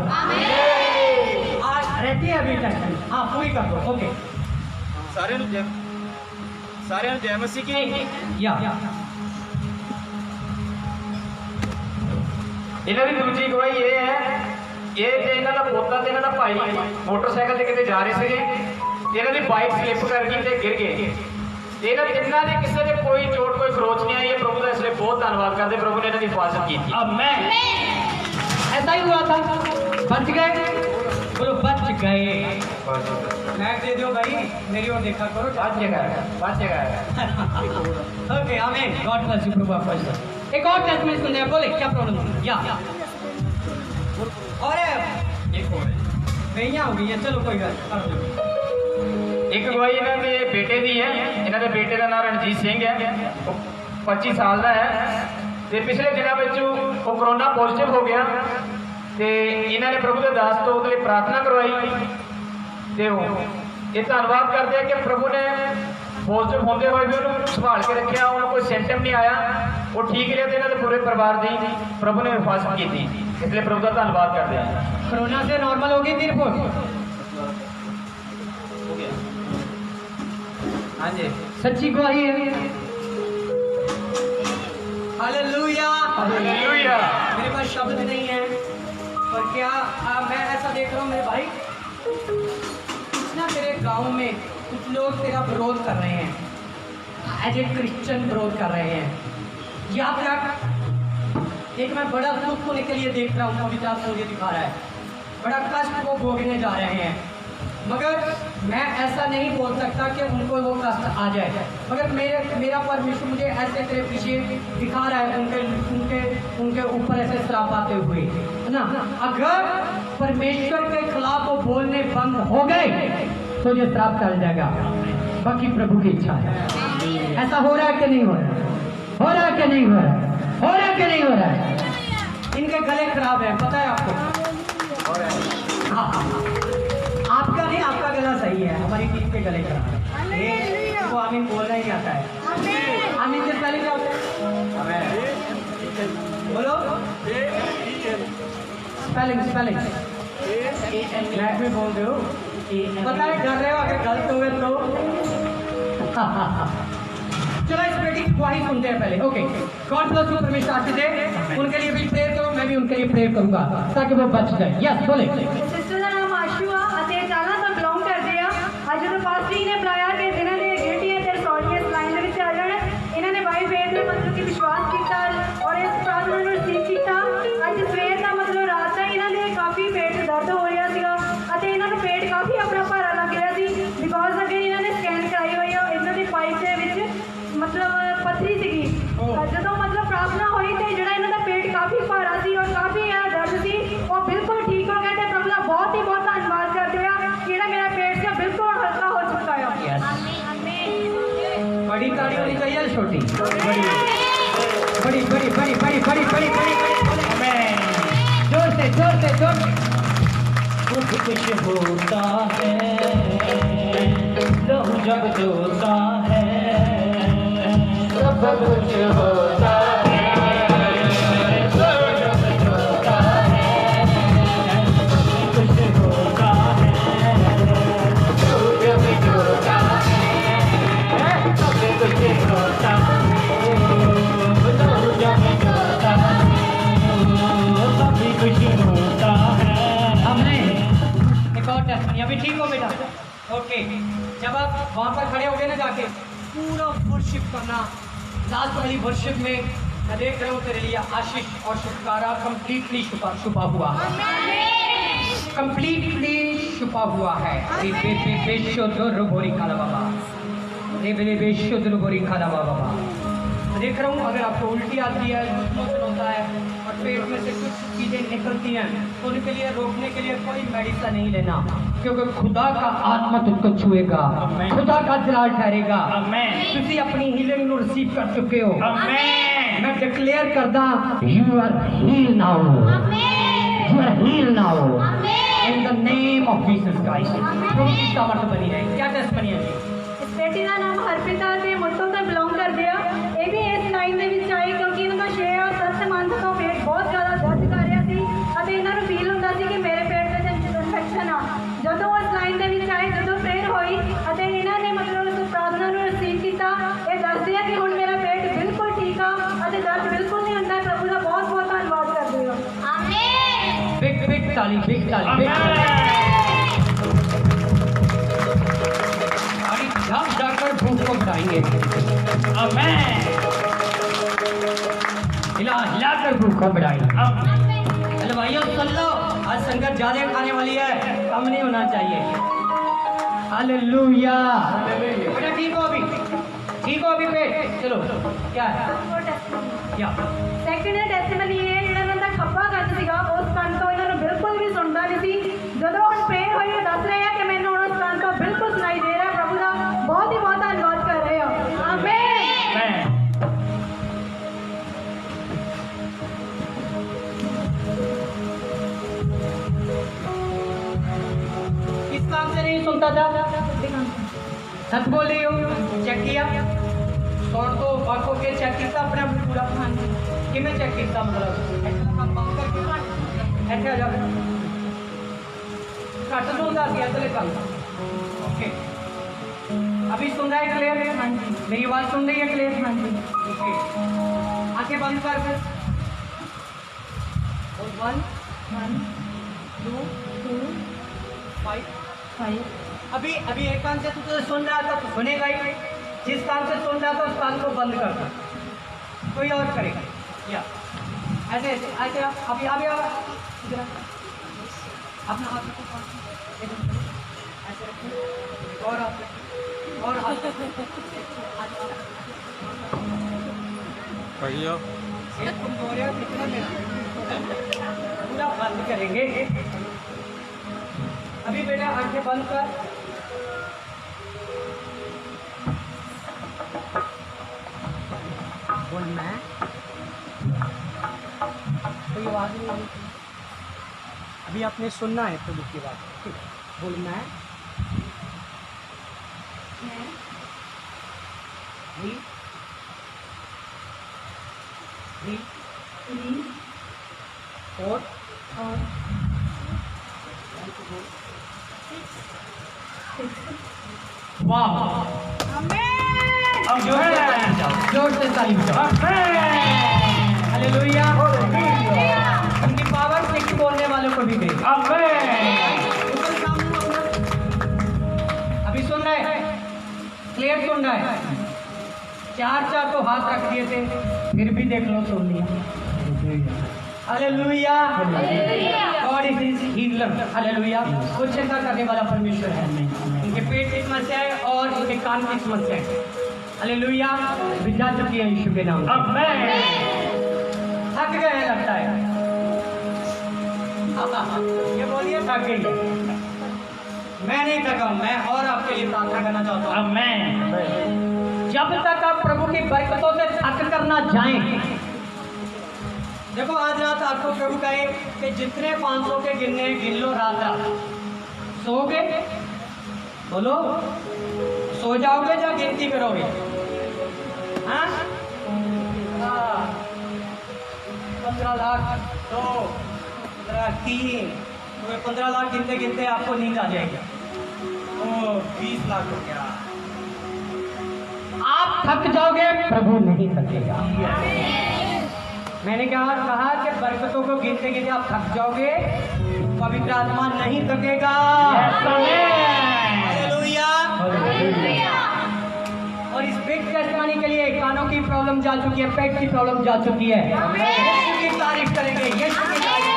आज रहती है अभी तक। हाँ, पूरी कर दो। ओके, सारे जय मसीह की। या ਇਹਨਾਂ ਦੀ ਦੂਜੀ ਗਵਾਹੀ ਇਹ ਹੈ, ਇਹ ਤੇ ਇਹਨਾਂ ਦਾ ਪੋਤਾ ਤੇ ਇਹਨਾਂ ਦਾ ਭਾਈ ਮੋਟਰਸਾਈਕਲ ਤੇ ਕਿਤੇ ਜਾ ਰਹੇ ਸੀਗੇ, ਇਹਨਾਂ ਦੀ ਬਾਈਕ ਸਲਿੱਪ ਕਰ ਗਈ ਤੇ ਗਿਰ ਗਏ। ਇਹਨਾਂ ਤਿੰਨਾਂ ਦੇ ਕਿਸੇ ਦੇ ਕੋਈ ਚੋਟ ਕੋਈ ਖਰੋਚ ਨਹੀਂ ਆਈ। ਇਹ ਪ੍ਰਭੂ ਦਾ ਇਸ ਲਈ ਬਹੁਤ ਧੰਨਵਾਦ ਕਰਦੇ, ਪ੍ਰਭੂ ਨੇ ਇਹਨਾਂ ਦੀ ਹਿਫਾਜ਼ਤ ਕੀਤੀ। आमीन। ऐसा ही हुआ था, बच गए, बोलो बच गए। मैच दे दो भाई, मेरी ओर देखा करो। बात जगह ओके, आमीन। गॉड ब्लेस यू, प्रभु आपको आशीष दे। एक और टेस्टमनी सुनते हैं, बोले क्या प्रॉब्लम है? या और एक और नहीं होगी ये, चलो कोई बात नहीं। ਇੱਕ ਗਵਾਹੀ ਇਹਨਾਂ ਦੇ ਬੇਟੇ ਦੀ ਹੈ। ਇਹਨਾਂ ਦੇ ਬੇਟੇ ਦਾ ਨਾਮ ਰਣਜੀਤ ਸਿੰਘ ਹੈ, ਉਹ 25 ਸਾਲ ਦਾ ਹੈ ਤੇ ਪਿਛਲੇ ਦਿਨਾਂ ਵਿੱਚ ਉਹ ਕਰੋਨਾ ਪੋਜ਼ਿਟਿਵ ਹੋ ਗਿਆ ਤੇ ਇਹਨਾਂ ਨੇ ਪ੍ਰਭੂ ਦੇ ਦਾਸ ਤੋਂ ਉਹਦੇ ਲਈ ਪ੍ਰਾਰਥਨਾ ਕਰਵਾਈ ਤੇ ਇਹ ਧੰਨਵਾਦ ਕਰਦੇ ਆ ਕਿ ਪ੍ਰਭੂ ਨੇ ਪੋਜ਼ਿਟਿਵ ਹੁੰਦੇ ਹੋਏ ਵੀ ਉਹਨੂੰ ਸੰਭਾਲ ਕੇ ਰੱਖਿਆ, ਉਹਨੂੰ ਕੋਈ ਸਿੰਪਟਮ ਨਹੀਂ ਆਇਆ, ਉਹ ਠੀਕ ਰਿਹਾ ਤੇ ਇਹਨਾਂ ਦੇ ਪੂਰੇ ਪਰਿਵਾਰ ਦੀ ਪ੍ਰਭੂ ਨੇ ਹਿਫਾਜ਼ਤ ਕੀਤੀ। ਇਸ ਲਈ ਪ੍ਰਭੂ ਦਾ ਧੰਨਵਾਦ ਕਰਦੇ ਆ। कोरोना से नॉर्मल हो गई थी रिपोर्ट? हाँ जी, सच्ची गवाही है। हालेलुया। हालेलुया। मेरे पास शब्द नहीं है, पर क्या मैं ऐसा देख रहा हूँ मेरे भाई, कुछ ना तेरे गांव में कुछ लोग तेरा विरोध कर रहे हैं, एज ए क्रिश्चियन विरोध कर रहे हैं। या तक एक मैं बड़ा दुख होने के लिए देख रहा हूँ, पवित्र आत्मा मुझे दिखा रहा है, बड़ा कष्ट वो भोगने जा रहे हैं, मगर मैं ऐसा नहीं बोल सकता कि उनको वो कष्ट आ जाए, मगर मेरा परमेश्वर मुझे ऐसे तेरे पीछे दिखा रहा है, उनके ऊपर ऐसे श्राप आते हुए, है ना। अगर परमेश्वर के खिलाफ वो बोलने बंद हो गए तो ये श्राप टल जाएगा, बाकी प्रभु की इच्छा है। ऐसा हो रहा है कि नहीं हो रहा है? हो रहा है कि नहीं हो रहा है? हो रहा है कि नहीं हो रहा है? इनके गले खराब है, पता है आपको? हाँ, आपका नहीं, आपका गला सही है, हमारी टीम के गले खराब है। वो आमीन बोलना ही नहीं आता है। आमीन से पहले क्या होता है? बोलो स्पेलिंग ब्लैक में बोल रहे हो, पता है डर रहे हो अगर गलत हुए तो। चलो इस बेटी की गवाही सुनते हैं पहले। ओके, गॉड ब्लेस यू, परमेश्वर आशीष दे। उनके लिए भी प्रेयर करो, मैं भी उनके लिए प्रेयर करूंगा ताकि वो बच जाए। यस, बोले। ਸਿਸਟਰ ਦਾ ਨਾਮ ਆਸ਼ੂ ਆ ਅਤੇ ਚਾਲਾਂ ਤੋਂ ਬਿਲੋਂਗ ਕਰਦੇ ਆ। ਅੱਜ ਜਦੋਂ ਪਾਸਟਰ ਜੀ ਨੇ ਬੁਲਾਇਆ ਕਿ ਇਹਨਾਂ ਦੇ ਗਿਲਟੀਆਂ ਤੇ ਰਸੌਲੀਆਂ ਇਸ ਲਾਈਨ ਦੇ ਵਿੱਚ ਆ ਜਾਣ, ਇਹਨਾਂ ਨੇ ਬਾਈ ਫੇਥ ਦੇ ਮਤਲਬ ਕਿ ਵਿਸ਼ਵਾਸ ਕੀਤਾ ਔਰ ਇਸ ਪ੍ਰਾਰਥਨਾ ਨੂੰ ਰਿਸੀਵ ਕੀਤਾ। ਅੱਜ ਸਵੇਰ ਦਾ ਮਤਲਬ ਰਾਤ ਦਾ ਇਹਨਾਂ ਦੇ ਕਾਫੀ ਪੇਟ ਦਰਦ ਹੋ ਰਿਹਾ ਸੀਗਾ ਅਤੇ ਇਹਨਾਂ ਨੂੰ ਪੇਟ ਕਾਫੀ ਆਪਣਾ ਭਾਰਾ ਲੱਗ ਰਿਹਾ ਸੀ, ਬਿਕੋਜ਼ ਅੱਗੇ ਇਹਨਾਂ ਨੇ ਸਕੈਨ ਕਰਾਈ ਹੋਈ ਆ, ਇਹਨਾਂ ਦੀ ਪਾਈਪ ਦੇ ਵਿੱਚ ਮਤਲਬ ਪੱਥਰੀ ਸੀਗੀ। ਜਦੋਂ ਮਤਲਬ ਪ੍ਰਾਰਥਨਾ ਹੋਈ ਤੇ ਜਿਹੜਾ ਇਹਨਾਂ ਦਾ ਪੇਟ ਕਾਫੀ ਭਾਰਾ ਸੀ ਔਰ ਕਾਫੀ ਦਰਦ ਸੀ, ਉਹ ਬਿਲਕੁਲ ਠੀਕ ਹੋ ਗਿਆ ਤੇ ਪ੍ਰਭੂ ਦਾ ਬਹੁਤ ਹੀ ਬਹੁਤ ਧੰਨਵਾਦ ਕਰਦੇ ਆ। ਜਿਹੜਾ ਮੇਰਾ ਪੇਟ ਸੀ ਬਿਲकुल हल्का हो चुका है। बड़ी ताली होनी चाहिए, छोटी? बड़ी बड़ी बड़ी बड़ी बड़ी बड़ी बड़ी बड़ी बड़ी। जोर से। कुछ कुछ होता है, लहू जब जोता है, सब कुछ होता है, लहू जब जोता है, कुछ होता है, लहू जब जोता है, सब कुछ होता है, लहू जब जोता है, सभी कुछ होता है। हमने एक और टेस्ट नहीं, अभी ठीक हो बेटा। ओके, जब आप वहाँ पर खड़े हो गए ना जाके पूरा वर्शिप करना, लास्ट वाली वर्शिप में मैं देख रहा हूँ तेरे लिए आशीष और छुटकारा कंप्लीटली छुपा हुआ है, कंप्लीटली छुपा हुआ है। खाला बाबा, खाला बाबा। मैं देख रहा हूँ अगर आपको उल्टी आती है, लूज मोशन होता है और पेट में से कुछ चीजें निकलती हैं तो उनके लिए रोकने के लिए कोई मेडिसिन नहीं लेना, क्योंकि खुदा का आत्मा तुमको छुएगा, खुदा का जलाल ठहरेगा। तुसी अपनी हीलिंग ਨੂੰ रिसीव कर चुके हो। मैं डिक्लेयर करदा you are heal now, you are heal now in the name of Jesus Christ. तुमकी सामर्थ बनी रहे। क्या टेस्ट बनी है जी? इस बेटी का नाम हरप्रीता ਤੇ ਮੁੱਤੋਂ ਤੋਂ ਬਿਲੋਂਗ ਕਰਦੇ ਆ। ਇਹ ਵੀ ਇਸ ਲਾਈਨ ਦੇ ਵਿੱਚ ਆਈ ਕਿਉਂਕਿ ਇਹਨਾਂ ਦਾ 6 ਔਰ 7 ਮੰਥ ਤੋਂ ਪੇਟ ਬਹੁਤ ਜ਼ਿਆਦਾ ਦਰਦ ਕਰ ਰਿਹਾ ਸੀ ਅਤੇ ਇਹਨਾਂ ਨੂੰ ਫੀਲ ਹੁੰਦਾ ਸੀ ਕਿ ਮੇਰੇ ਪੇਟ ਦੇ ਵਿੱਚ ਇਨਫੈਕਸ਼ਨ ਆ। ਜਦੋਂ ਇਸ ਲਾਈਨ ਦੇ ਵਿੱਚ ਆਏ, ਜਦੋਂ ਪ੍ਰੇਅਰ ਹੋਈ ਅਤੇ ਇਹਨਾਂ ਨੇ ਮਤਲਬ ਉਸ ਪ੍ਰਾਰਥਨਾ ਨੂੰ ਰਿਸੀਵ ਕੀਤਾ, ਇਹ ਦੱਸਦੇ ਆ ਕਿ ਹੁਣ ਮੇਰਾ ਪੇਟ ਬਿਲਕੁਲ ਠੀਕ ਆ ਅਤੇ ਦਰਦ ਬਿਲਕੁਲ ਨਹੀਂ ਹੁੰਦਾ। ਪ੍ਰਭੂ ਦਾ ਬਹੁਤ ਬਹੁਤ ਧੰਨਵਾਦ ਕਰਦੇ ਹੋ। ਆਮੀਨ। बिग ताली, बिग ताली, जब जाकर भूख को बढ़ाएंगे, हिला हिला कर भूख को बढ़ाएंगे। अरे भाइयों सुन लो, आज संगत ज्यादा खाने वाली है, कम नहीं होना चाहिए। हालेलुया। बेटा ठीक हो अभी, ठीक हो अभी पेट? चलो क्या है क्या ਸੈਕਿੰਡ ਟੈਸਟੀਮਨੀ ਹੈ ਜਿਹੜਾ ਇਹਨਾਂ ਦਾ ਖੱਬਾ ਕੰਨ ਸੀਗਾ, ਉਸ ਕੰਨ ਤੋਂ ਇਹਨਾਂ ਨੂੰ ਬਿਲਕੁਲ ਵੀ ਸੁਣਦਾ ਨਹੀਂ ਸੀ। ਜਦੋਂ ਹੁਣ ਪ੍ਰੇਅਰ ਹੋਈ ਉਹ ਦੱਸ ਰਹੇ ਆ ਕਿ ਮੈਨੂੰ ਹੁਣ ਉਸ ਕੰਨ ਤੋਂ ਬਿਲਕੁਲ ਸੁਣਾਈ ਦੇ ਰਿਹਾ। ਪ੍ਰਭੂ ਦਾ ਬਹੁਤ ਹੀ ਬਹੁਤ ਧੰਨਵਾਦ ਕਰ ਰਹੇ ਆ। ਆਮੀਨ। किस काम से नहीं सुनता था? सच बोल रही हो? चेक किया? और तो बाको के चेक किया अपने आप पूरा कि मैं चेक किया मतलब ऐसे आ जाओ घट सुनता सी असले कल। ओके, अभी सुन रहा है क्लियर? हाँ जी। मेरी आवाज सुन रही है क्लियर? हाँ जी। ओके, आंखें बंद कर फिर। 1 2 5। अभी अभी एक कान से तू सुन रहा था तो सुनेगा ही, जिस कान से सुन रहा था उस कान को बंद कर दो, कोई और करेगा। या ऐसे ऐसे ऐसे अभी अभी इधर अपना हाथ रखो, ऐसे रखो और हाथ और हाथ ये तुम हो रहे हो कितना मेरा पूरा बंद करेंगे। अभी बेटा आंखें बंद कर। बोल मैं, कोई आवाज नहीं आई। अभी आपने सुनना है प्रभु की बात। ठीक, बोल मैं और वाह, अब जोर से ताली बजाओ। हालेलुया। उनकी पावर सिख बोलने वालों को भी गई। अभी सुन रहे हैं? क्लियर सुन रहा है? 4 तो हाथ रख दिए थे, फिर भी देख लो सुन लिया। Hallelujah. God is his healer. Hallelujah. कुछ ऐसा करने वाला परमेश्वर है। इनके पेट की समस्या है और इनके कान की समस्या है। हालेलुया। विद्या चुकी है यीशु के नाम से। थक गए हैं लगता है। ये बोलिए थक गई है। मैं नहीं थका, मैं और आपके लिए प्रार्थना करना चाहता हूँ। जब तक आप प्रभु की बरकतों से थक कर ना जाएं, देखो आज रात आपको प्रभु कहे कि जितने 500 के गिनने गिन लो रात रात। सोओगे? बोलो, सो जाओगे या गिनती करोगे? हाँ? 15 लाख 2 15 3 तो 15 लाख गिनते गिनते आपको नींद आ जाएगी। ओ 20 लाख हो गया। आप थक जाओगे, प्रभु नहीं थकेगा। मैंने कहा कि बरकतों को गिनते गिनते आप थक जाओगे, पवित्र आत्मा नहीं थकेगा। हालेलुया। और इस बिग टेस्टमनी के लिए कानों की प्रॉब्लम जा चुकी है, पेट की प्रॉब्लम जा चुकी है। यीशु की तारीफ करेंगे, यीशु की तारीफ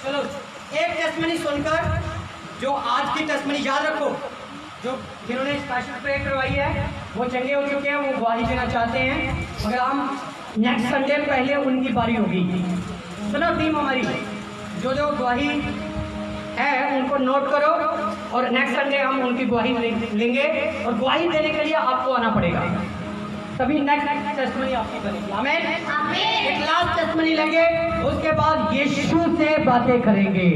चलो एक टेस्टमनी सुनकर, जो आज की टेस्टमनी याद रखो, जो जिन्होंने स्पेशल प्रेयर करवाई है वो चंगे हो चुके हैं, वो गवाही देना चाहते हैं, मगर हम नेक्स्ट संडे पहले उनकी बारी होगी। सुनो टीम हमारी, जो जो गवाही है उनको नोट करो और नेक्स्ट संडे हम उनकी गवाही लेंगे और गवाही देने के लिए आपको आना पड़ेगा, तभी नेक्स्ट टेस्टमनी आपकी बनेगी। आमीन। एक लास्ट टेस्टमनी लेंगे, उसके बाद यीशु से बातें करेंगे।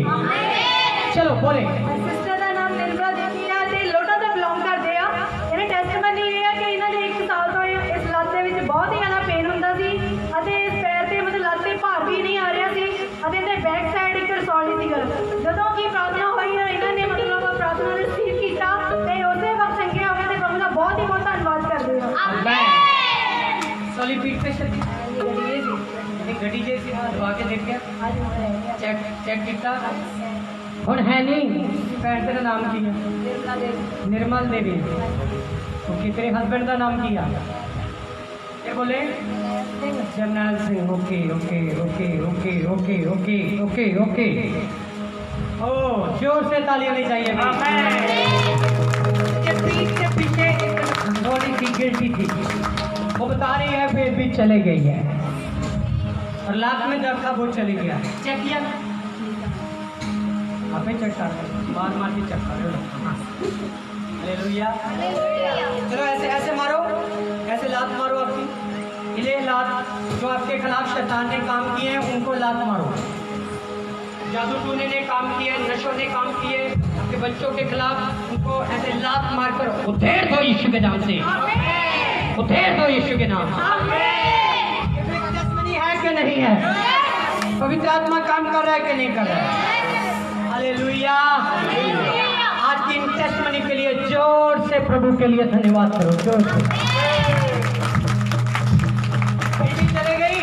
चलो बोले। ਸਿਸਟਰ ਦਾ ਨਾਮ ਨਿਰਮਲਾ ਦੇਵੀ ਆ ਤੇ ਲੋਟਾ ਤੋਂ ਬਿਲੋਂਗ ਕਰਦੇ ਆ। ਇਹਨੇ ਟੈਸਟਮਨੀ ਇਹ ਆ ਕਿ ਇਹਨਾਂ ਦੇ 1 ਸਾਲ ਤੋਂ ਇਸ ਲੱਤ ਦੇ ਵਿੱਚ ਬਹੁਤ ਹੀ ਜ਼ਿਆਦਾ ਪੇਨ ਹੁੰਦਾ ਸੀ ਅਤੇ ਇਸ ਪੈਰ ਤੇ ਮਤਲਬ ਲੱਤ ਤੇ ਭਾਰ ਵੀ ਨਹੀਂ ਆ ਰਿਹਾ ਸੀ ਅਤੇ ਇਹਦੇ ਬੈਕ ਸਾਈਡ ਇੱਕ ਰਸੌਲੀ ਸੀ। ਜਦੋਂ ਕਿ ਪ੍ਰਾਰਥਨਾ ਹੋਈ ਇਹਨਾਂ ਨੇ ਮਤਲਬ ਪ੍ਰਾਰਥਨਾ ਨੂੰ ਰਿਸੀਵ ਕੀਤਾ ਤੇ ਉਸੇ ਵਕਤ ਚੰਗੇ ਹੋ ਗਏ ਤੇ ਪ੍ਰਭੂ ਦਾ ਬਹੁਤ ਹੀ ਬਹੁਤ ਧੰਨਵਾਦ ਕਰਦੇ ਆ। सॉली पीठ पे चल गड्डी जैसी दबा के देख के चेक किया हुण है नहीं। भैन तेरा नाम की है? निर्मल देवी। ओके, तेरे हस्बैंड का नाम की है? क्या बोले? Jarnail Singh. Okay okay okay okay okay okay okay okay. ओ जोर से ताली होनी चाहिए। पीठ के पीछे थोड़ी सी गिल्टी थी, वो बता रही है फिर भी चले गई है, और लात में दर्द था वो चली गया। चेक किया ना? आप ही चेक कर रहे, मार के चेक कर रहे हो। हालेलुया। चलो ऐसे ऐसे मारो, ऐसे लात मारो आपकी। इले लात जो आपके खिलाफ शैतान ने काम किए हैं उनको लात मारो। जादू टूने ने काम किए, नशों ने काम किए आपके बच्चों के खिलाफ, उनको ऐसे लात मार कर उधेड़ दो यीशु के नाम से, उधेड़ दो यीशु के नाम। टेस्टमनी है कि नहीं है? पवित्र आत्मा काम कर रहा है कि नहीं कर रहा है? हालेलुया। आज की टेस्टमनी के लिए जोर से प्रभु के लिए धन्यवाद करो, जोर से। चले गई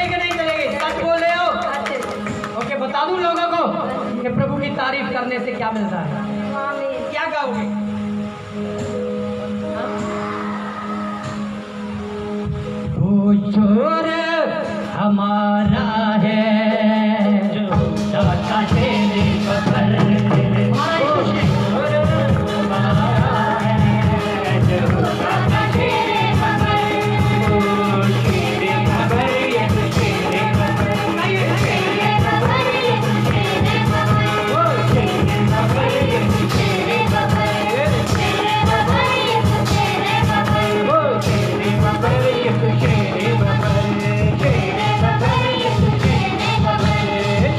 कि नहीं चले गई? सच बोल रहे हो? ओके, बता दूं लोगों को कि प्रभु की तारीफ करने से क्या मिलता है? क्या गाओगे? जोर हमारा है जो दाता तेरे बदर, हमारा है जो दाता तेरे बदर, तेरे बदर ये तेरे बदर, तेरे बदर ये तेरे बदर, तेरे बदर ये तेरे बदर, तेरे बदर ये तेरे बदर,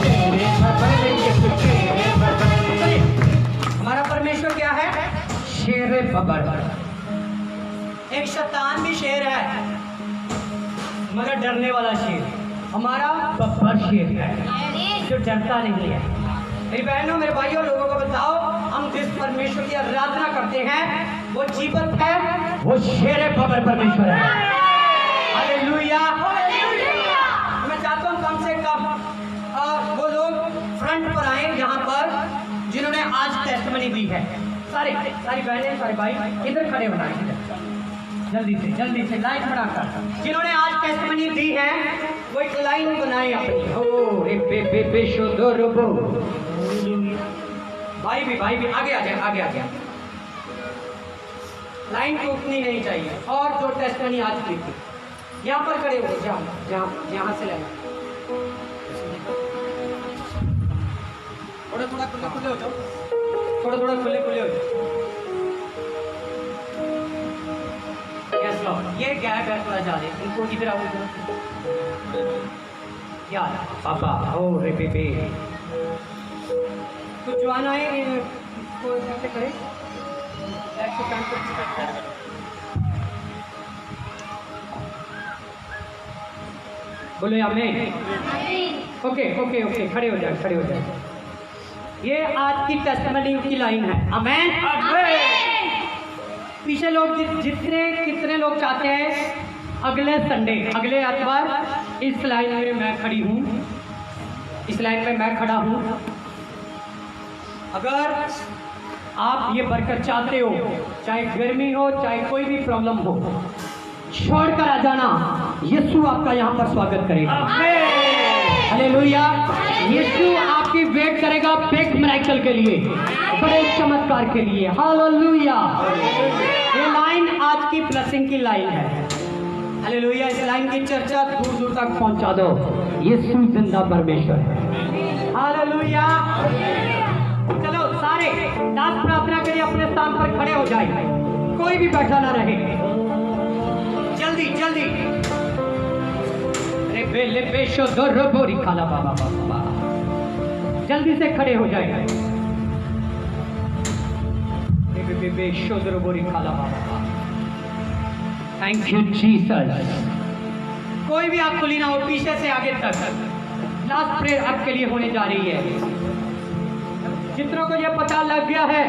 तेरे बदर ये तेरे हमारा परमेश्वर क्या है? शेर बबर। एक शैतान भी शेर है, मगर डरने वाला शेर हमारा बब्बर शेर है, जो डरता नहीं है। मेरी बहनों, मेरे भाइयों, लोगों को बताओ, हम जिस परमेश्वर की आराधना करते हैं वो जीवित है, वो शेर बब्बर परमेश्वर है। हालेलुया। मैं चाहता हूँ कम से कम वो लोग फ्रंट पर आए यहाँ पर जिन्होंने आज टेस्टमनी दी है। सारी बहनें, सारे भाई इधर खड़े होना है, जल्दी से लाइन बनाकर। जिन्होंने आज टेस्टमनी दी है वो एक लाइन बनाए अपनी। ओ रे बे शोदो भाई भी आगे आ जाए। लाइन टूटनी नहीं चाहिए। और जो टेस्टमनी आज की थी, यहाँ पर खड़े हो, जहाँ से लाइन थोड़ा खुले हो जाओ, थोड़ा खुले हो जाओ। यस लॉर्ड, ये गैप है थोड़ा ज़्यादा, इनको इधर आओ। क्या पापा, ओ रे बेबे, कुछ जवान आए इसको ऐसे करें, बोलो आमीन। ओके, खड़े हो जाए। ये आज की टेस्टमनी की लाइन है। आमीन। पीछे लोग कितने लोग चाहते हैं अगले संडे, अगले एतवार इस लाइन में मैं खड़ी हूँ, इस लाइन में मैं खड़ा हूँ। अगर आप ये बरकत चाहते हो, चाहे गर्मी हो, चाहे कोई भी प्रॉब्लम हो, छोड़कर आ जाना, यीशु आपका यहाँ पर स्वागत करेगा। हालेलुया। यीशु आपकी वेट करेगा बिग मिरेकल के लिए, बड़े चमत्कार के लिए। हालेलुया। ये लाइन आज की ब्लेसिंग की लाइन है। हालेलुया। इस लाइन की चर्चा दूर दूर तक पहुंचा दो। यीशु जिंदा परमेश्वर है। हालेलुया। चलो सारे दास प्रार्थना के लिए अपने स्थान पर खड़े हो जाए, कोई भी बैठा ना रहे। जल्दी जल्दी से खड़े हो जाए। Thank you Jesus. कोई भी आप खुली ना हो, पीछे से आगे तक लास्ट प्रेयर आपके लिए होने जा रही है। जितनों को यह पता लग गया है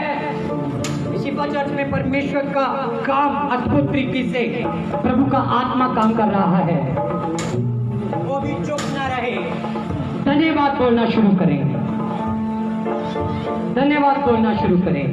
शिफा चर्च में परमेश्वर का काम अद्भुत तरीके से प्रभु का आत्मा काम कर रहा है, वो भी चुप ना रहे, धन्यवाद बोलना शुरू करें, धन्यवाद बोलना शुरू करें।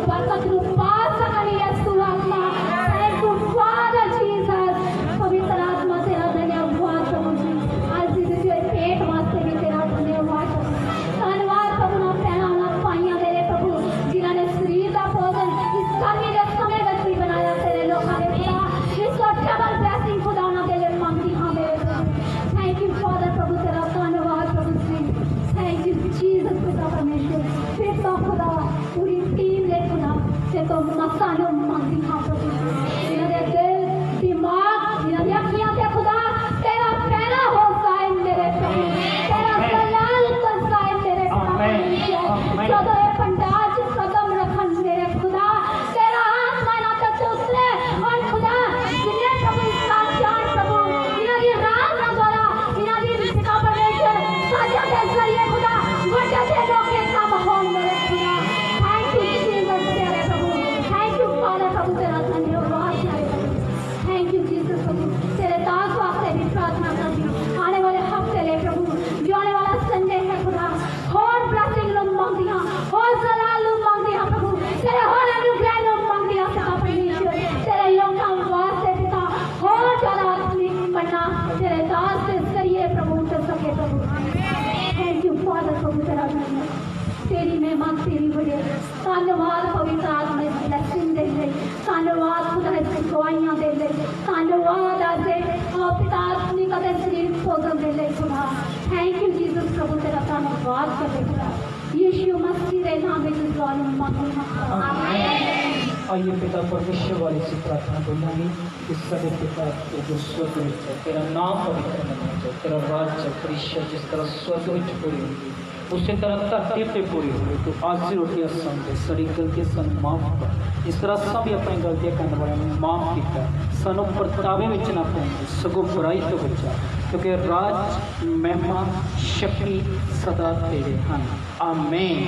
ਬਰਕਤ ਨੂੰ ਪਾ ਸਕਣ ਯਿਸੂ ਆਤਮਾ ਥੈਂਕ ਯੂ ਫਾਦਰ ਜੀਸਸ ਪਵਿੱਤਰ ਆਤਮਾ ਤੇਰਾ ਧੰਨਵਾਦ ਪ੍ਰਭੂ ਜੀ ਅੱਜ ਦੀ ਜੋ ਪੇਟ ਵਾਸਤੇ ਵੀ ਤੇਰਾ ਧੰਨਵਾਦ ਧੰਨਵਾਦ ਪ੍ਰਭੂ ਨਾ ਪੈਣਾ ਨਾ ਪਾਈਆਂ ਤੇਰੇ ਪ੍ਰਭੂ ਜਿਨ੍ਹਾਂ ਨੇ ਸਰੀਰ ਦਾ ਭੋਜਨ ਇਸ ਗਰਮੀ ਦੇ ਸਮੇਂ ਵਿੱਚ ਵੀ ਬਣਾਇਆ ਤੇਰੇ ਲੋਕਾਂ ਦੇ ਪਿਤਾ ਇਸ ਤੋਂ ਡਬਲ ਬਲੇਸਿੰਗ ਖੁਦਾ ਉਹਨਾਂ ਦੇ ਲਈ ਮੰਗਦੀ ਹਾਂ ਮੇਰੇ ਥੈਂਕ ਯੂ ਫਾਦਰ ਪ੍ਰਭੂ ਤੇਰਾ ਧੰਨਵਾਦ ਪ੍ਰਭੂ ਜੀ ਥੈਂਕ ਯੂ ਜੀਸਸ ਪਿਤਾ ਪਰਮੇਸ਼ਰ ਫਿਰ ਤੋਂ ਖੁਦਾ ਪੂਰੀ ਟੀਮ ਦੇ ਖੁਦਾ ਤੇ ਤੋਂ ਮਸਾਂ ਨੂੰ ਮੰਗਦੀ ਹਾਂ ਪ੍ਰਭੂ ਇਹਨਾਂ ਦੇ ਦਿਲ ਦਿਮਾਗ ਇਹਨਾਂ ਦੀਆਂ ਅੱਖੀਆਂ ਤੇ ਖੁਦਾ ਤੇਰਾ ਪਹਿਰਾ ਹੋ ਕਾਇਮ ਮੇਰੇ ਪ੍ਰਭੂ ਤੇਰਾ ਸਲਾਲ ਕਰ ਕਾਇਮ ਮੇਰੇ ਪ੍ਰਭੂ ਜਦੋਂ ਇਹ ਪੰਡਾਲ ਚ ਕਦਮ ਰੱਖਣ ਮੇਰੇ ਖੁਦਾ ਤੇਰਾ ਆਤਮਾ ਨਾ ਤੇ ਉਤਰੇ ਔਰ ਖੁਦਾ ਜਿਨੇ ਪ੍ਰਭੂ ਇਸਲਾਮ ਜਾਨ ਪ੍ਰਭੂ ਇਹਨਾਂ ਦੀ ਰਾਹ ਨਾ ਗੋਲਾ ਇਹਨਾਂ ਦੀ ਪਿਤਾ ਪਰਮੇਸ਼ਰ ਸਾਜਾ ਦੇ ਜ਼ਰੀਏ ਖੁਦਾ ਵੱਡੇ ਦੇ ਲੋਕੇ ਕੰਮ ਹੋਣ ਮੇਰੇ ਖੁਦਾ ਥੈਂਕ ਯੂ ਜੀਸਸ ਤੇਰੇ ਪ੍ਰਭੂ ਥੈਂਕ ਯੂ ਫਾਦਰ ਪ੍ਰਭੂ ਤੇਰਾ ਧੰਨਵਾਦ थैंक यू जीसस प्रभु तेरे दास वास्ते भी प्रार्थना करती हूँ आने वाले हफ्ते ले प्रभु जो आने वाला संडे है खुदा और ब्लेसिंग लोग मांगती हैं और जलाल लोग मांगती हैं प्रभु तेरे और अनुग्रह लोग मांगती हैं पिता परमेश्वर तेरे लोगों वास्ते पिता और ज्यादा आत्मिक बनना तेरे दास के जरिए प्रभु कर सके प्रभु थैंक यू फादर प्रभु तेरा धन्यवाद तेरी मेहमान तेरी बड़े धन्यवाद पवित्र आत्मा इस ब्लेसिंग दे ले धन्यवाद खुदा इस दुआइयां दे ले धन्यवाद आज पिता आत्मिक का शरीर भोजन दे ले खुदा थैंक यू जीसस प्रभु तेरा धन्यवाद करते खुदा यीशु मसीह के नाम में इस दुआ में मांगते हैं आमीन आइए पिता परमेश्वर वाली से प्रार्थना बोलेंगे इस सभी पिता के जो स्वर्ग में है तेरा नाम पवित्र मनाया जाए तेरा राज्य परिषद जिस तरह स्वर्ग में पूरी होगी उसी तरह धरती पे पूरी होगी तो आज से रोटियां समझे सड़ी गलतियां सन माफ कर इस तरह सभी अपनी गलतियां करने वाले माफ किया सानू परतावे में ना पाएंगे सगों बुराई तो बचा क्योंकि राज महिमा शक्ति सदा तेरे हैं आमीन।